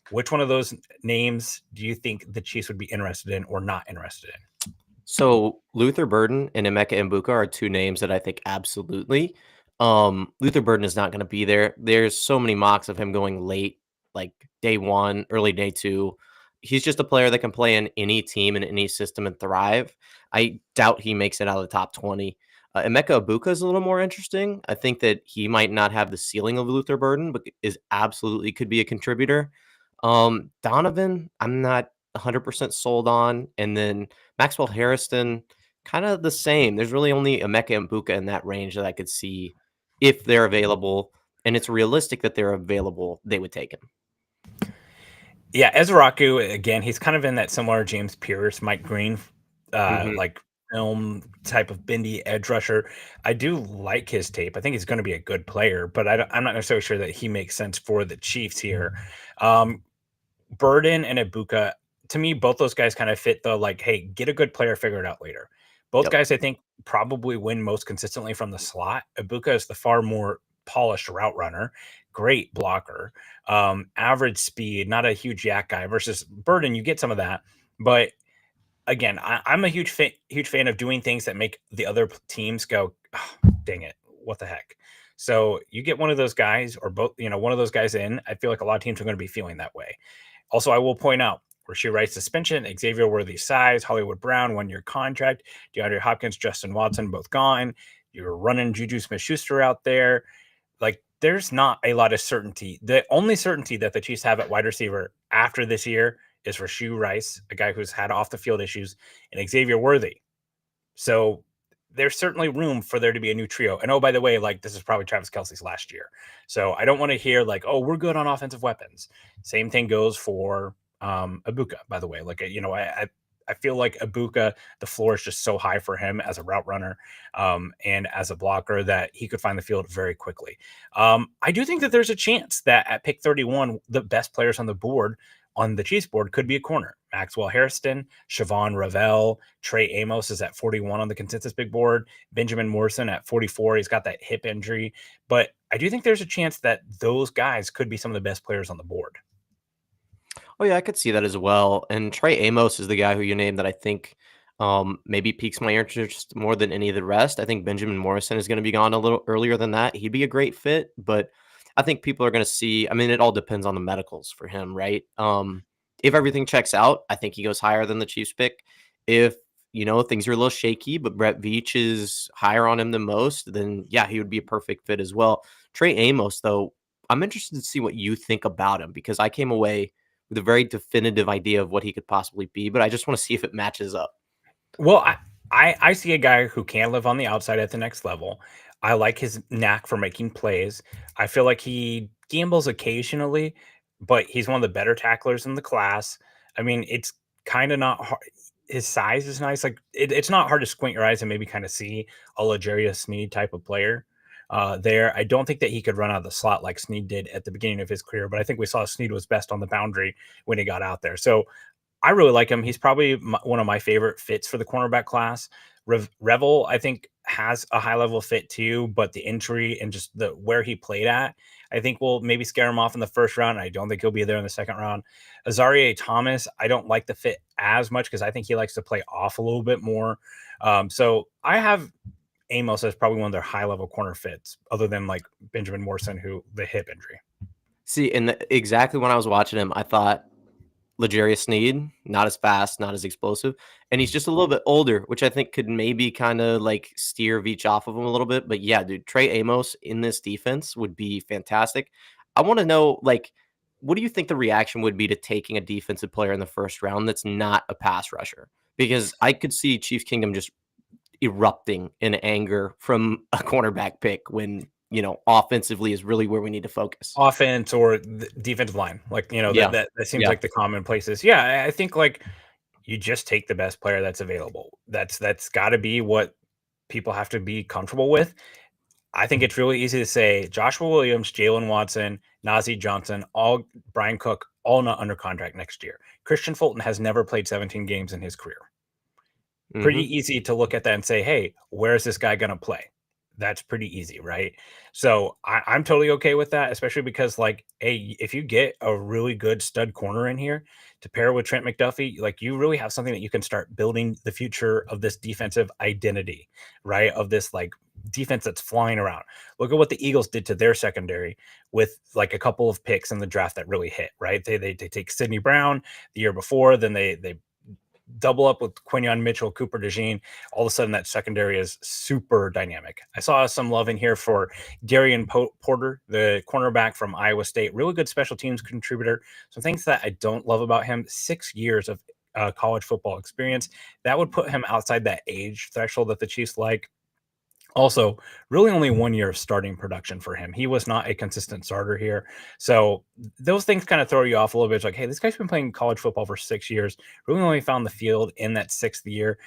Which one of those names do you think the Chiefs would be interested in or not interested in? So Luther Burden and Emeka Ibuka are 2 names that I think absolutely. Luther Burden is not going to be there. There's so many mocks of him going late, like day 1, early day 2. He's just a player that can play in any team and any system and thrive. I doubt he makes it out of the top 20. Emeka Ibuka is a little more interesting. I think that he might not have the ceiling of Luther Burden, but is absolutely could be a contributor. Donovan, I'm not 100% sold on. And then Maxwell Hairston, kind of the same. There's really only Emeka Ibuka in that range that I could see if they're available. And it's realistic that they're available, they would take him. Yeah, Ezaraku, again, he's kind of in that similar James Pierce, Mike Green, like film type of bendy edge rusher. I do like his tape. I think he's going to be a good player, but I'm not necessarily sure that he makes sense for the Chiefs here. Burden and Ibuka, to me, both those guys kind of fit the like, hey, get a good player, figure it out later. Both guys, I think, probably win most consistently from the slot. Ibuka is the far more polished route runner, great blocker, average speed, not a huge yak guy, versus Burden. You get some of that, but again, I'm a huge fan of doing things that make the other teams go, oh, dang it, what the heck. So you get one of those guys or both, one of those guys in, I feel like a lot of teams are going to be feeling that way. Also, I will point out, Rashee Rice suspension, Xavier Worthy size, Hollywood Brown 1-year contract, DeAndre Hopkins, Justin Watson both gone. You're running Juju Smith-Schuster out there. Like, there's not a lot of certainty. The only certainty that the Chiefs have at wide receiver after this year is Rashee Rice, a guy who's had off the field issues, and Xavier Worthy. So there's certainly room for there to be a new trio. And oh, by the way, like, this is probably Travis Kelce's last year. So I don't want to hear like, oh, we're good on offensive weapons. Same thing goes for Ibuka, by the way. Like, I I feel like Ibuka, the floor is just so high for him as a route runner and as a blocker that he could find the field very quickly. I do think that there's a chance that at pick 31, the best players on the board on the Chiefs board could be a corner. Maxwell Hairston, Siobhan Ravel, Trey Amos is at 41 on the consensus big board. Benjamin Morrison at 44. He's got that hip injury. But I do think there's a chance that those guys could be some of the best players on the board. Oh yeah, I could see that as well. And Trey Amos is the guy who you named that I think maybe piques my interest more than any of the rest. I think Benjamin Morrison is going to be gone a little earlier than that. He'd be a great fit, but I think people are going to see. I mean, it all depends on the medicals for him, right? If everything checks out, I think he goes higher than the Chiefs pick. If things are a little shaky, but Brett Veach is higher on him than most, then yeah, he would be a perfect fit as well. Trey Amos, though, I'm interested to see what you think about him because I came away with a very definitive idea of what he could possibly be, but I just want to see if it matches up. Well, I see a guy who can live on the outside at the next level. I like his knack for making plays. I feel like he gambles occasionally, but he's one of the better tacklers in the class. I mean, it's kind of not hard. His size is nice. Like it's not hard to squint your eyes and maybe kind of see a L'Jarius Sneed type of player there. I don't think that he could run out of the slot like Sneed did at the beginning of his career, but I think we saw Sneed was best on the boundary when he got out there. So I really like him. He's probably one of my favorite fits for the cornerback class. Revel, I think, has a high level fit too, but the injury and just the where he played at, I think will maybe scare him off in the first round. I don't think he'll be there in the second round. Azaria Thomas, I don't like the fit as much because I think he likes to play off a little bit more. So I have Amos as probably one of their high level corner fits, other than like Benjamin Morrison, who the hip injury. See, and exactly when I was watching him, I thought L'Jarius Sneed, not as fast, not as explosive, and he's just a little bit older, which I think could maybe kind of like steer Veach off of him a little bit. But yeah, dude, Trey Amos in this defense would be fantastic. I want to know, like, what do you think the reaction would be to taking a defensive player in the first round that's not a pass rusher? Because I could see Chiefs Kingdom just erupting in anger from a cornerback pick when offensively is really where we need to focus. Offense or the defensive line, like Yeah. that seems Yeah. like the common places. Yeah, I think like you just take the best player that's available. That's got to be what people have to be comfortable with. I think it's really easy to say Joshua Williams, Jalen Watson, Najee Johnson, all Brian Cook, all not under contract next year. Christian Fulton has never played 17 games in his career. Pretty easy to look at that and say, hey, where's this guy going to play? That's pretty easy, right? So I'm totally okay with that, especially because, like, hey, if you get a really good stud corner in here to pair with Trent McDuffie, like, you really have something that you can start building the future of this defensive identity, right? Of this, like, defense that's flying around. Look at what the Eagles did to their secondary with, like, a couple of picks in the draft that really hit, right? They take Sidney Brown the year before, then they double up with Quinyon Mitchell, Cooper DeJean. All of a sudden, that secondary is super dynamic. I saw some love in here for Darian Porter, the cornerback from Iowa State. Really good special teams contributor. Some things that I don't love about him: 6 years of college football experience. That would put him outside that age threshold that the Chiefs like. Also, really only 1 year of starting production for him. He was not a consistent starter here. So those things kind of throw you off a little bit. It's like, hey, this guy's been playing college football for 6 years, really only found the field in that 6th year.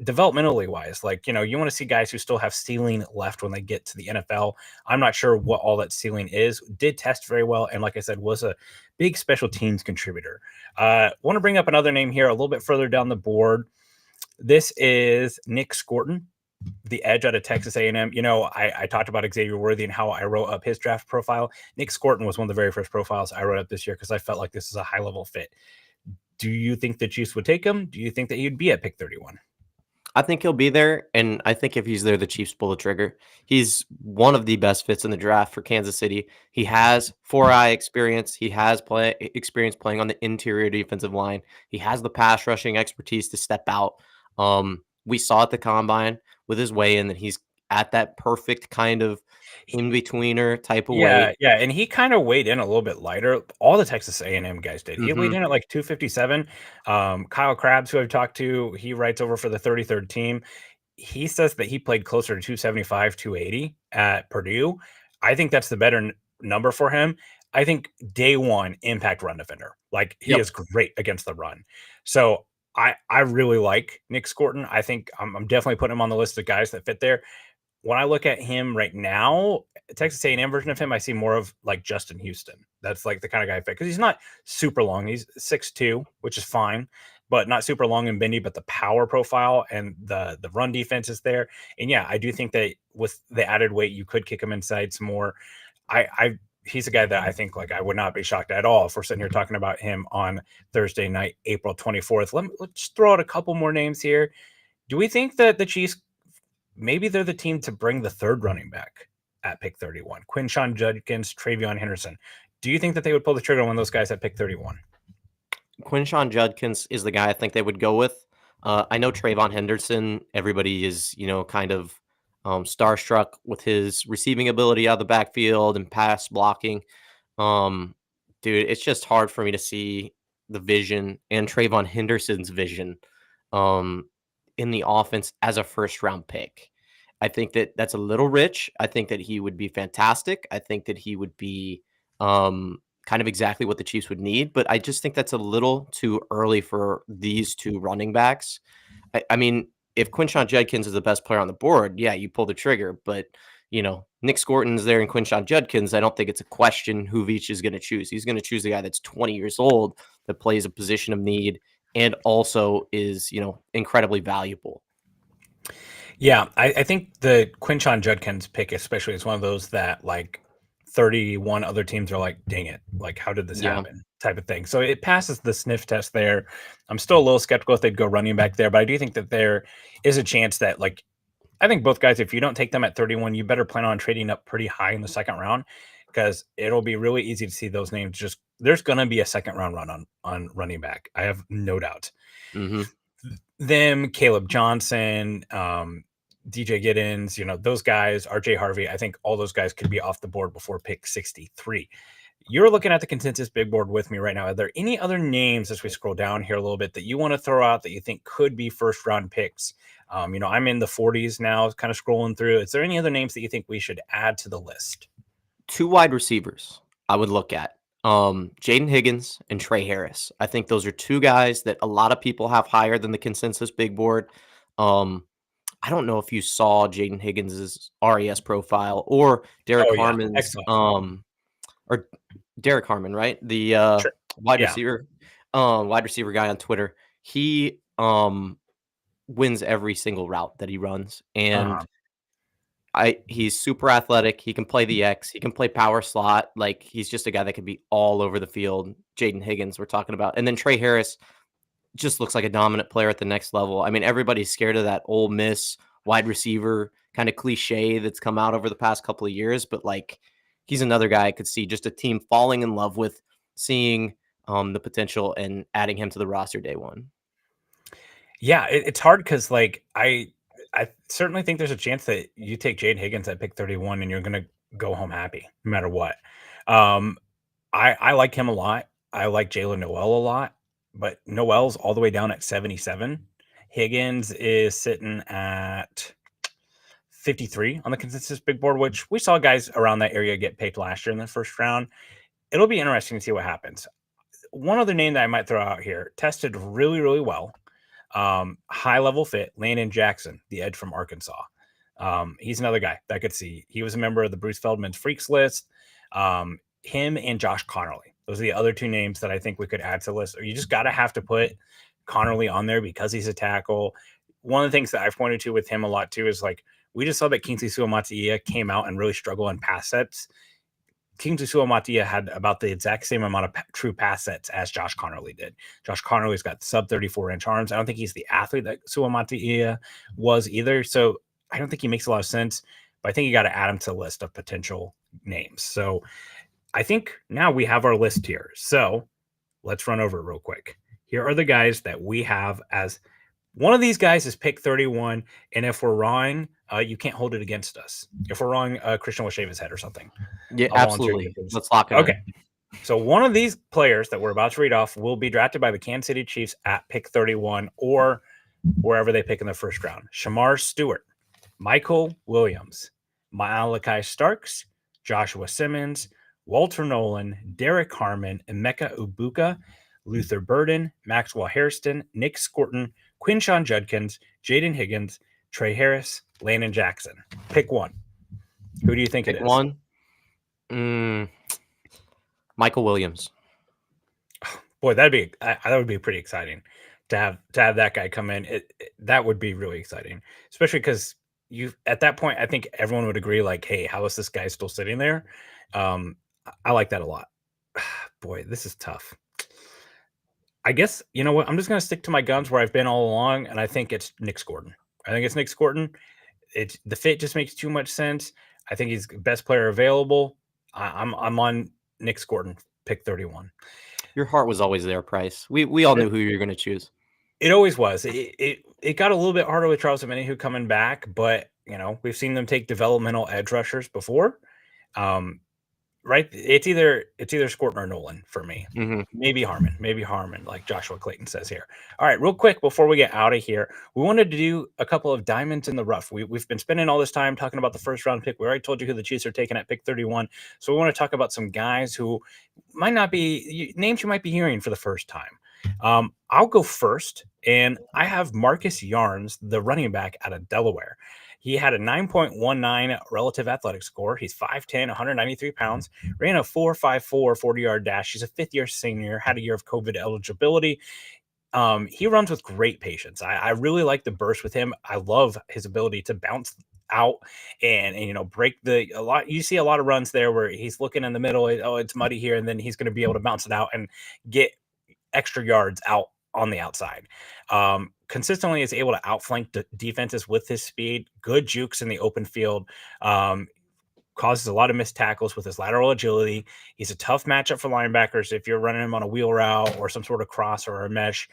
Developmentally wise, like, you want to see guys who still have ceiling left when they get to the NFL. I'm not sure what all that ceiling is. Did test very well. And like I said, was a big special teams contributor. Want to bring up another name here a little bit further down the board. This is Nick Scorton, the edge out of Texas A&M. I talked about Xavier Worthy and how I wrote up his draft profile. Nick Scorton was one of the very first profiles I wrote up this year because I felt like this is a high-level fit. Do you think the Chiefs would take him? Do you think that he'd be at pick 31? I think he'll be there, and I think if he's there, the Chiefs pull the trigger. He's one of the best fits in the draft for Kansas City. He has 4-eye experience. He has experience playing on the interior defensive line. He has the pass rushing expertise to step out. We saw at the combine with his weigh-in that he's at that perfect kind of in-betweener type of weight. Yeah, and he kind of weighed in a little bit lighter. All the Texas A&M guys did. He weighed in at like 257. Kyle Krabs, who I've talked to, he writes over for the 33rd team. He says that he played closer to 275, 280 at Purdue. I think that's the better number for him. I think day one impact run defender. Like, he is great against the run. So I really like Nick Scorton. I think I'm definitely putting him on the list of guys that fit there. When I look at him right now, Texas A&M version of him, I see more of like Justin Houston. That's like the kind of guy I fit because he's not super long. He's 6'2", which is fine, but not super long and bendy. But the power profile and the run defense is there. And yeah, I do think that with the added weight, you could kick him inside some more. He's a guy that I think like I would not be shocked at all if we're sitting here talking about him on Thursday night, April 24th. Let's throw out a couple more names here. Do we think that the Chiefs, maybe they're the team to bring the third running back at pick 31? Quinshon Judkins, Travion Henderson. Do you think that they would pull the trigger on one of those guys at pick 31? Quinshon Judkins is the guy I think they would go with. I know Trayvon Henderson, everybody is, kind of starstruck with his receiving ability out of the backfield and pass blocking. Dude, it's just hard for me to see the vision and Trayvon Henderson's vision in the offense as a first-round pick. I think that that's a little rich. I think that he would be fantastic. I think that he would be kind of exactly what the Chiefs would need, but I just think that's a little too early for these two running backs. I mean, if Quinshon Judkins is the best player on the board, yeah, you pull the trigger, but Nick Scorton's there and Quinshon Judkins, I don't think it's a question who Veach is going to choose. He's going to choose the guy that's 20 years old that plays a position of need and also is, incredibly valuable. Yeah, I think the Quinshon Judkins pick especially is one of those that like 31 other teams are like, dang it, like how did this happen type of thing. So it passes the sniff test there. I'm still a little skeptical if they'd go running back there, but I do think that there is a chance that like, I think both guys, if you don't take them at 31, you better plan on trading up pretty high in the second round because it'll be really easy to see those names. Just there's going to be a second round run on running back. I have no doubt. Mm-hmm. Them, Caleb Johnson, DJ Giddens, those guys, RJ Harvey, I think all those guys could be off the board before pick 63. You're looking at the consensus big board with me right now. Are there any other names as we scroll down here a little bit that you want to throw out that you think could be first round picks? I'm in the 40s now, kind of scrolling through. Is there any other names that you think we should add to the list? 2 wide receivers I would look at. Jaden Higgins and Trey Harris. I think those are 2 guys that a lot of people have higher than the consensus big board. I don't know if you saw Jaden Higgins' RES profile or Derek Harmon's or Derek Harmon, right? The Sure. wide receiver guy on Twitter. He wins every single route that he runs. And he's super athletic. He can play the X. He can play power slot. Like he's just a guy that could be all over the field. Jaden Higgins we're talking about. And then Trey Harris just looks like a dominant player at the next level. I mean, everybody's scared of that Ole Miss wide receiver kind of cliche that's come out over the past couple of years, but like he's another guy I could see just a team falling in love with, seeing the potential and adding him to the roster day one. Yeah, it's hard because like I certainly think there's a chance that you take Jaden Higgins at pick 31 and you're going to go home happy no matter what. I like him a lot. I like Jalen Noel a lot. But Noel's all the way down at 77. Higgins is sitting at 53 on the consensus big board, which we saw guys around that area get picked last year in the first round. It'll be interesting to see what happens. One other name that I might throw out here, tested really, really well. High level fit, Landon Jackson, the edge from Arkansas. He's another guy that I could see. He was a member of the Bruce Feldman's Freaks list. Him and Josh Connerly. Those are the other 2 names that I think we could add to the list. Or you just got to have to put Connerly on there because he's a tackle. One of the things that I've pointed to with him a lot too is like we just saw that Kingsley Suamataia came out and really struggled in pass sets. Kingsley Suamataia had about the exact same amount of true pass sets as Josh Connerly did. Josh Connerly's got sub 34-inch arms. I don't think he's the athlete that Suamataia was either. So I don't think he makes a lot of sense, but I think you got to add him to the list of potential names. So I think now we have our list here. So let's run over it real quick. Here are the guys that we have as one of these guys is pick 31. And if we're wrong, you can't hold it against us. If we're wrong, Christian will shave his head or something. Yeah, absolutely. Let's lock it. Okay. So one of these players that we're about to read off will be drafted by the Kansas City Chiefs at pick 31 or wherever they pick in the first round. Shamar Stewart, Michael Williams, Malachi Starks, Joshua Simmons, Walter Nolan, Derek Harmon, Emeka Ubuka, Luther Burden, Maxwell Hairston, Nick Scorton, Quinshawn Judkins, Jaden Higgins, Trey Harris, Landon Jackson. Pick one. Who do you think Pick it is? one. Michael Williams. Boy, that would be pretty exciting to have that guy come in. That would be really exciting, especially because at that point, I think everyone would agree, like, hey, how is this guy still sitting there? I like that a lot. Boy, this is tough. I guess, you know what? I'm just going to stick to my guns where I've been all along, and I think it's Nick Scorton. The fit just makes too much sense. I think he's the best player available. I'm on Nick Scorton, pick 31. Your heart was always there, Price. We all knew who you were going to choose. It always was. It got a little bit harder with Charles Omenihu coming back, but we've seen them take developmental edge rushers before. Right? It's either Scorton or Nolan for me. Mm-hmm. Maybe Harmon, like Joshua Clayton says here. All right, real quick before we get out of here, we wanted to do a couple of diamonds in the rough. We've been spending all this time talking about the first round pick. We already told you who the Chiefs are taking at pick 31. So we want to talk about some guys who might not be names you might be hearing for the first time. I'll go first, and I have Marcus Yarns, the running back out of Delaware. He had a 9.19 relative athletic score. He's 5'10", 193 pounds, ran a 4.54 40-yard dash. He's a fifth-year senior, had a year of COVID eligibility. He runs with great patience. I really like the burst with him. I love his ability to bounce out and break a lot. You see a lot of runs there where he's looking in the middle. Oh, it's muddy here, and then he's going to be able to bounce it out and get extra yards out on the outside. Consistently is able to outflank defenses with his speed, good jukes in the open field, causes a lot of missed tackles with his lateral agility. He's a tough matchup for linebackers if you're running him on a wheel route or some sort of cross or a mesh.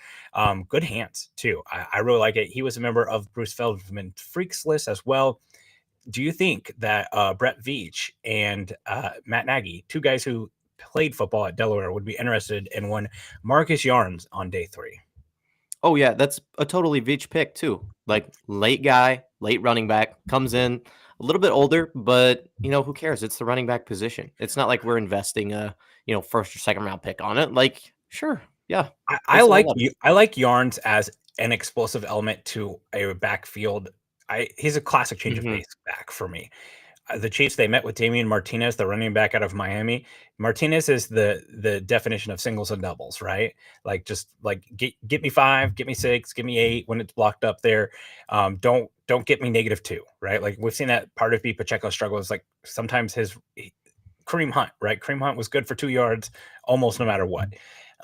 Good hands too. I really like it. He was a member of Bruce Feldman Freaks list as well. Do you think that Brett Veach and Matt Nagy, two guys who played football at Delaware, would be interested in one Marcus Yarns on day 3? Oh, yeah, that's a totally Veach pick, too. Like, late guy, late running back, comes in a little bit older, but, who cares? It's the running back position. It's not like we're investing a, first or second round pick on it. Like, sure, yeah. I like Yarns as an explosive element to a backfield. He's a classic change of pace back for me. The Chiefs, they met with Damian Martinez, the running back out of Miami. Martinez is the definition of singles and doubles, right? Like, just like get me 5, get me 6, get me 8 when it's blocked up there. Don't get me -2, right? Like, we've seen that part of B. Pacheco struggles. Like, sometimes Kareem Hunt, right? Kareem Hunt was good for 2 yards almost no matter what.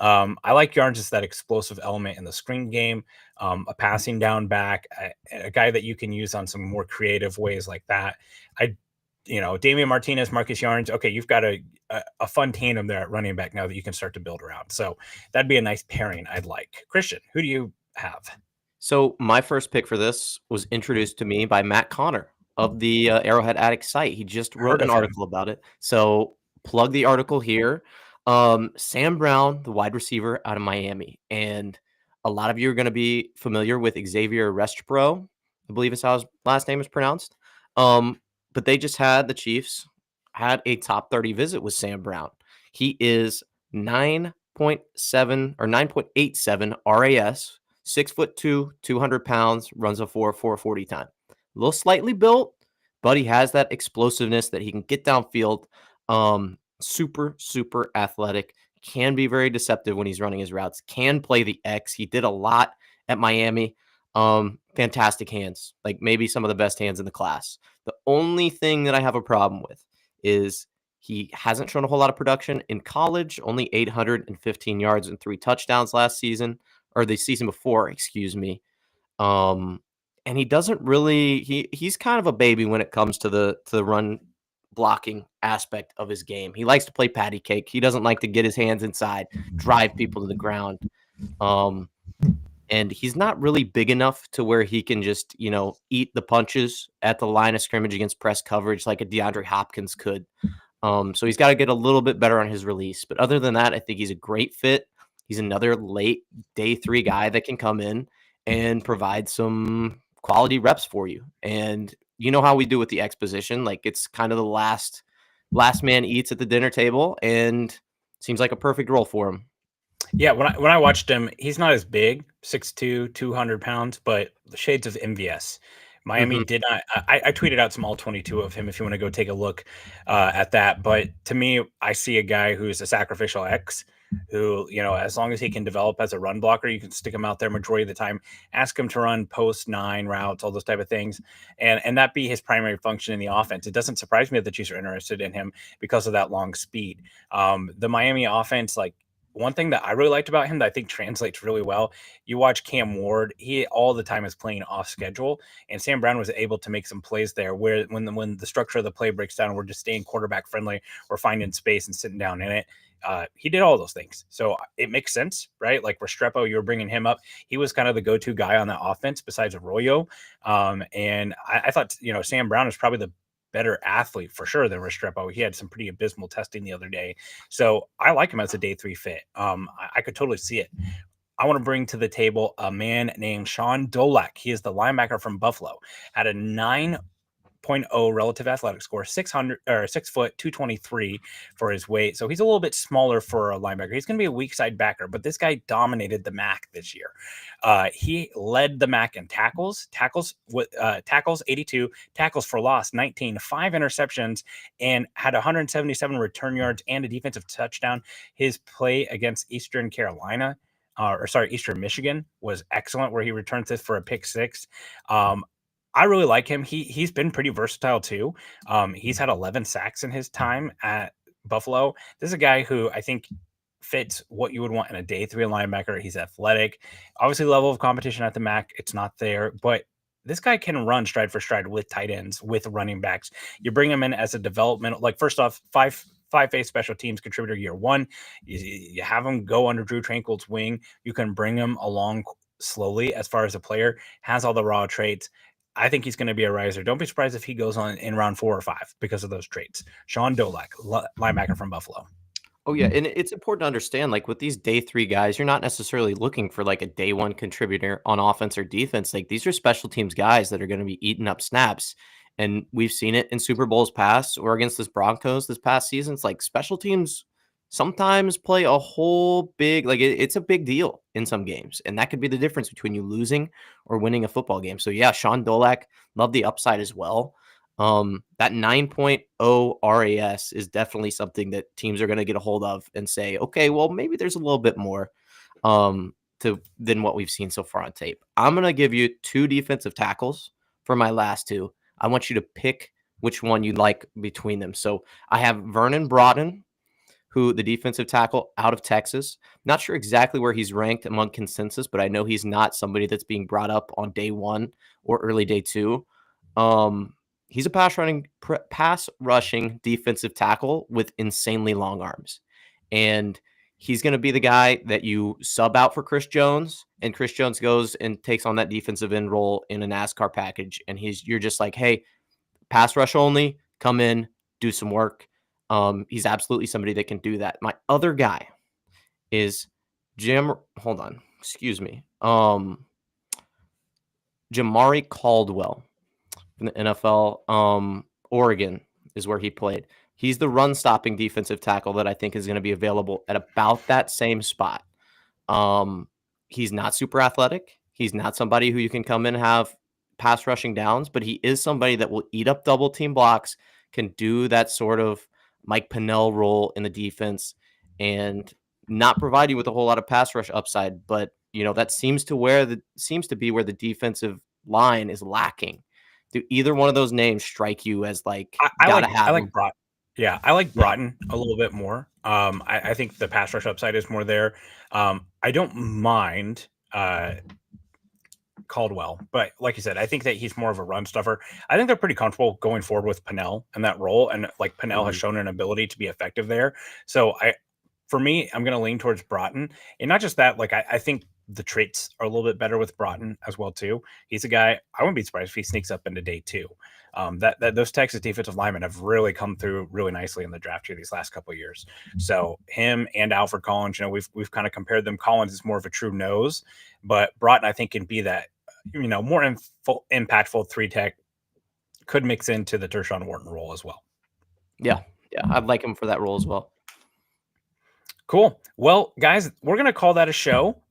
I like Yarns as that explosive element in the screen game, a passing down back, a guy that you can use on some more creative ways like that. Damian Martinez, Marcus Yarns. Okay, you've got a fun tandem there at running back now that you can start to build around. So that'd be a nice pairing I'd like. Christian, who do you have? So my first pick for this was introduced to me by Matt Connor of the Arrowhead Addict site. He just wrote an article about it. So plug the article here. Sam Brown, the wide receiver out of Miami. And a lot of you are going to be familiar with Xavier Restbro. I believe is how his last name is pronounced. But the Chiefs had a top 30 visit with Sam Brown. He is 9.7 or 9.87 RAS, 6'2", 200 pounds, runs a 4.40 time. A little slightly built, but he has that explosiveness that he can get downfield. Super, super athletic, can be very deceptive when he's running his routes, can play the X. He did a lot at Miami. Fantastic hands, like maybe some of the best hands in the class. The only thing that I have a problem with is he hasn't shown a whole lot of production in college, only 815 yards and 3 touchdowns last season, or the season before, excuse me. And he doesn't really, he's kind of a baby when it comes to the run blocking aspect of his game. He likes to play patty cake. He doesn't like to get his hands inside, drive people to the ground. And he's not really big enough to where he can just, eat the punches at the line of scrimmage against press coverage like a DeAndre Hopkins could. So he's got to get a little bit better on his release. But other than that, I think he's a great fit. He's another late day 3 guy that can come in and provide some quality reps for you. And you know how we do with the exposition. Like, it's kind of the last man eats at the dinner table, and seems like a perfect role for him. Yeah, when I watched him, he's not as big, 6'2", 200 pounds, but the shades of MVS. Miami Mhm. did not. I tweeted out some all 22 of him if you want to go take a look at that. But to me, I see a guy who's a sacrificial X, who as long as he can develop as a run blocker, you can stick him out there majority of the time. Ask him to run post 9 routes, all those type of things, and that be his primary function in the offense. It doesn't surprise me that the Chiefs are interested in him because of that long speed. The Miami offense, like, one thing that I really liked about him that I think translates really well, you watch Cam Ward, he all the time is playing off schedule, and Sam Brown was able to make some plays there where when the structure of the play breaks down, we're just staying quarterback friendly, we're finding space and sitting down in it. He did all those things. So it makes sense, right? Like Restrepo, you were bringing him up. He was kind of the go-to guy on that offense besides Arroyo. And I thought, Sam Brown is probably the better athlete for sure than Restrepo. He had some pretty abysmal testing the other day. So I like him as a day 3 fit. I could totally see it. I want to bring to the table a man named Sean Dolak. He is the linebacker from Buffalo. Had a 9.0 relative athletic score, 6 foot 223 for his weight. So he's a little bit smaller for a linebacker. He's going to be a weak side backer, but this guy dominated the MAC this year. He led the MAC in tackles 82, tackles for loss 19, 5 interceptions, and had 177 return yards and a defensive touchdown. His play against Eastern Michigan was excellent, where he returns this for a pick 6. I really like him. He's been pretty versatile too. He's had 11 sacks in his time at Buffalo. This is a guy who I think fits what you would want in a day 3 linebacker. He's athletic. Obviously, level of competition at the MAC, it's not there, but this guy can run stride for stride with tight ends, with running backs. You bring him in as a developmental, like, first off, five-phase special teams contributor year 1. You have him go under Drew Tranquil's wing. You can bring him along slowly as far as a player, has all the raw traits. I think he's going to be a riser. Don't be surprised if he goes on in round 4 or 5 because of those traits. Sean Dolak, linebacker from Buffalo. Oh yeah, and it's important to understand, like, with these day 3 guys, you're not necessarily looking for like a day 1 contributor on offense or defense. Like, these are special teams guys that are going to be eating up snaps, and we've seen it in Super Bowls past or against this Broncos this past season. It's like special teams sometimes play a whole big, like, it's a big deal in some games, and that could be the difference between you losing or winning a football game. So yeah, Sean Dolak, love the upside as well. That 9.0 RAS is definitely something that teams are going to get a hold of and say, okay, well, maybe there's a little bit more than what we've seen so far on tape. I'm going to give you 2 defensive tackles for my last 2. I want you to pick which one you like between them. So I have Vernon Broughton, who the defensive tackle out of Texas. Not sure exactly where he's ranked among consensus, but I know he's not somebody that's being brought up on day 1 or early day 2. He's a pass rushing defensive tackle with insanely long arms. And he's going to be the guy that you sub out for Chris Jones, and Chris Jones goes and takes on that defensive end role in a NASCAR package. And you're just like, hey, pass rush only, come in, do some work. He's absolutely somebody that can do that. My other guy is Jamari Caldwell from the NFL. Oregon is where he played. He's the run-stopping defensive tackle that I think is going to be available at about that same spot. He's not super athletic. He's not somebody who you can come in and have pass rushing downs, but he is somebody that will eat up double team blocks, can do that sort of Mike Pennell role in the defense, and not provide you with a whole lot of pass rush upside. But that seems to be where the defensive line is lacking. Do either one of those names strike you as like I like Broughton. Yeah, I like Broughton a little bit more. I think the pass rush upside is more there. I don't mind Caldwell, but like you said, I think that he's more of a run stuffer. I think they're pretty comfortable going forward with Pennell in that role, and like Pennell has shown an ability to be effective there. So for me, I'm going to lean towards Broughton, and not just that. Like I think the traits are a little bit better with Broughton as well too. He's a guy I wouldn't be surprised if he sneaks up into day 2. That those Texas defensive linemen have really come through really nicely in the draft here these last couple of years. So him and Alfred Collins, we've kind of compared them. Collins is more of a true nose, but Broughton I think can be that more impactful 3-tech, could mix into the Tershawn Wharton role as well. Yeah, I'd like him for that role as well. Cool. Well, guys, we're going to call that a show.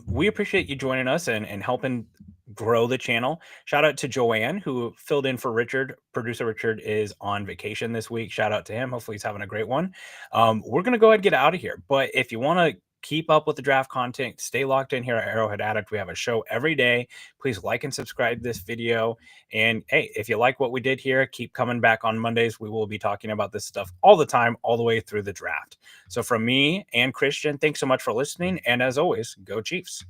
We appreciate you joining us and helping grow the channel. Shout out to Joanne, who filled in for Richard. Producer Richard is on vacation this week. Shout out to him. Hopefully he's having a great one. We're going to go ahead and get out of here. But if you want to keep up with the draft content, stay locked in here at Arrowhead Addict. We have a show every day. Please like and subscribe to this video. And hey, if you like what we did here, keep coming back on Mondays. We will be talking about this stuff all the time, all the way through the draft. So from me and Christian, thanks so much for listening. And as always, go Chiefs.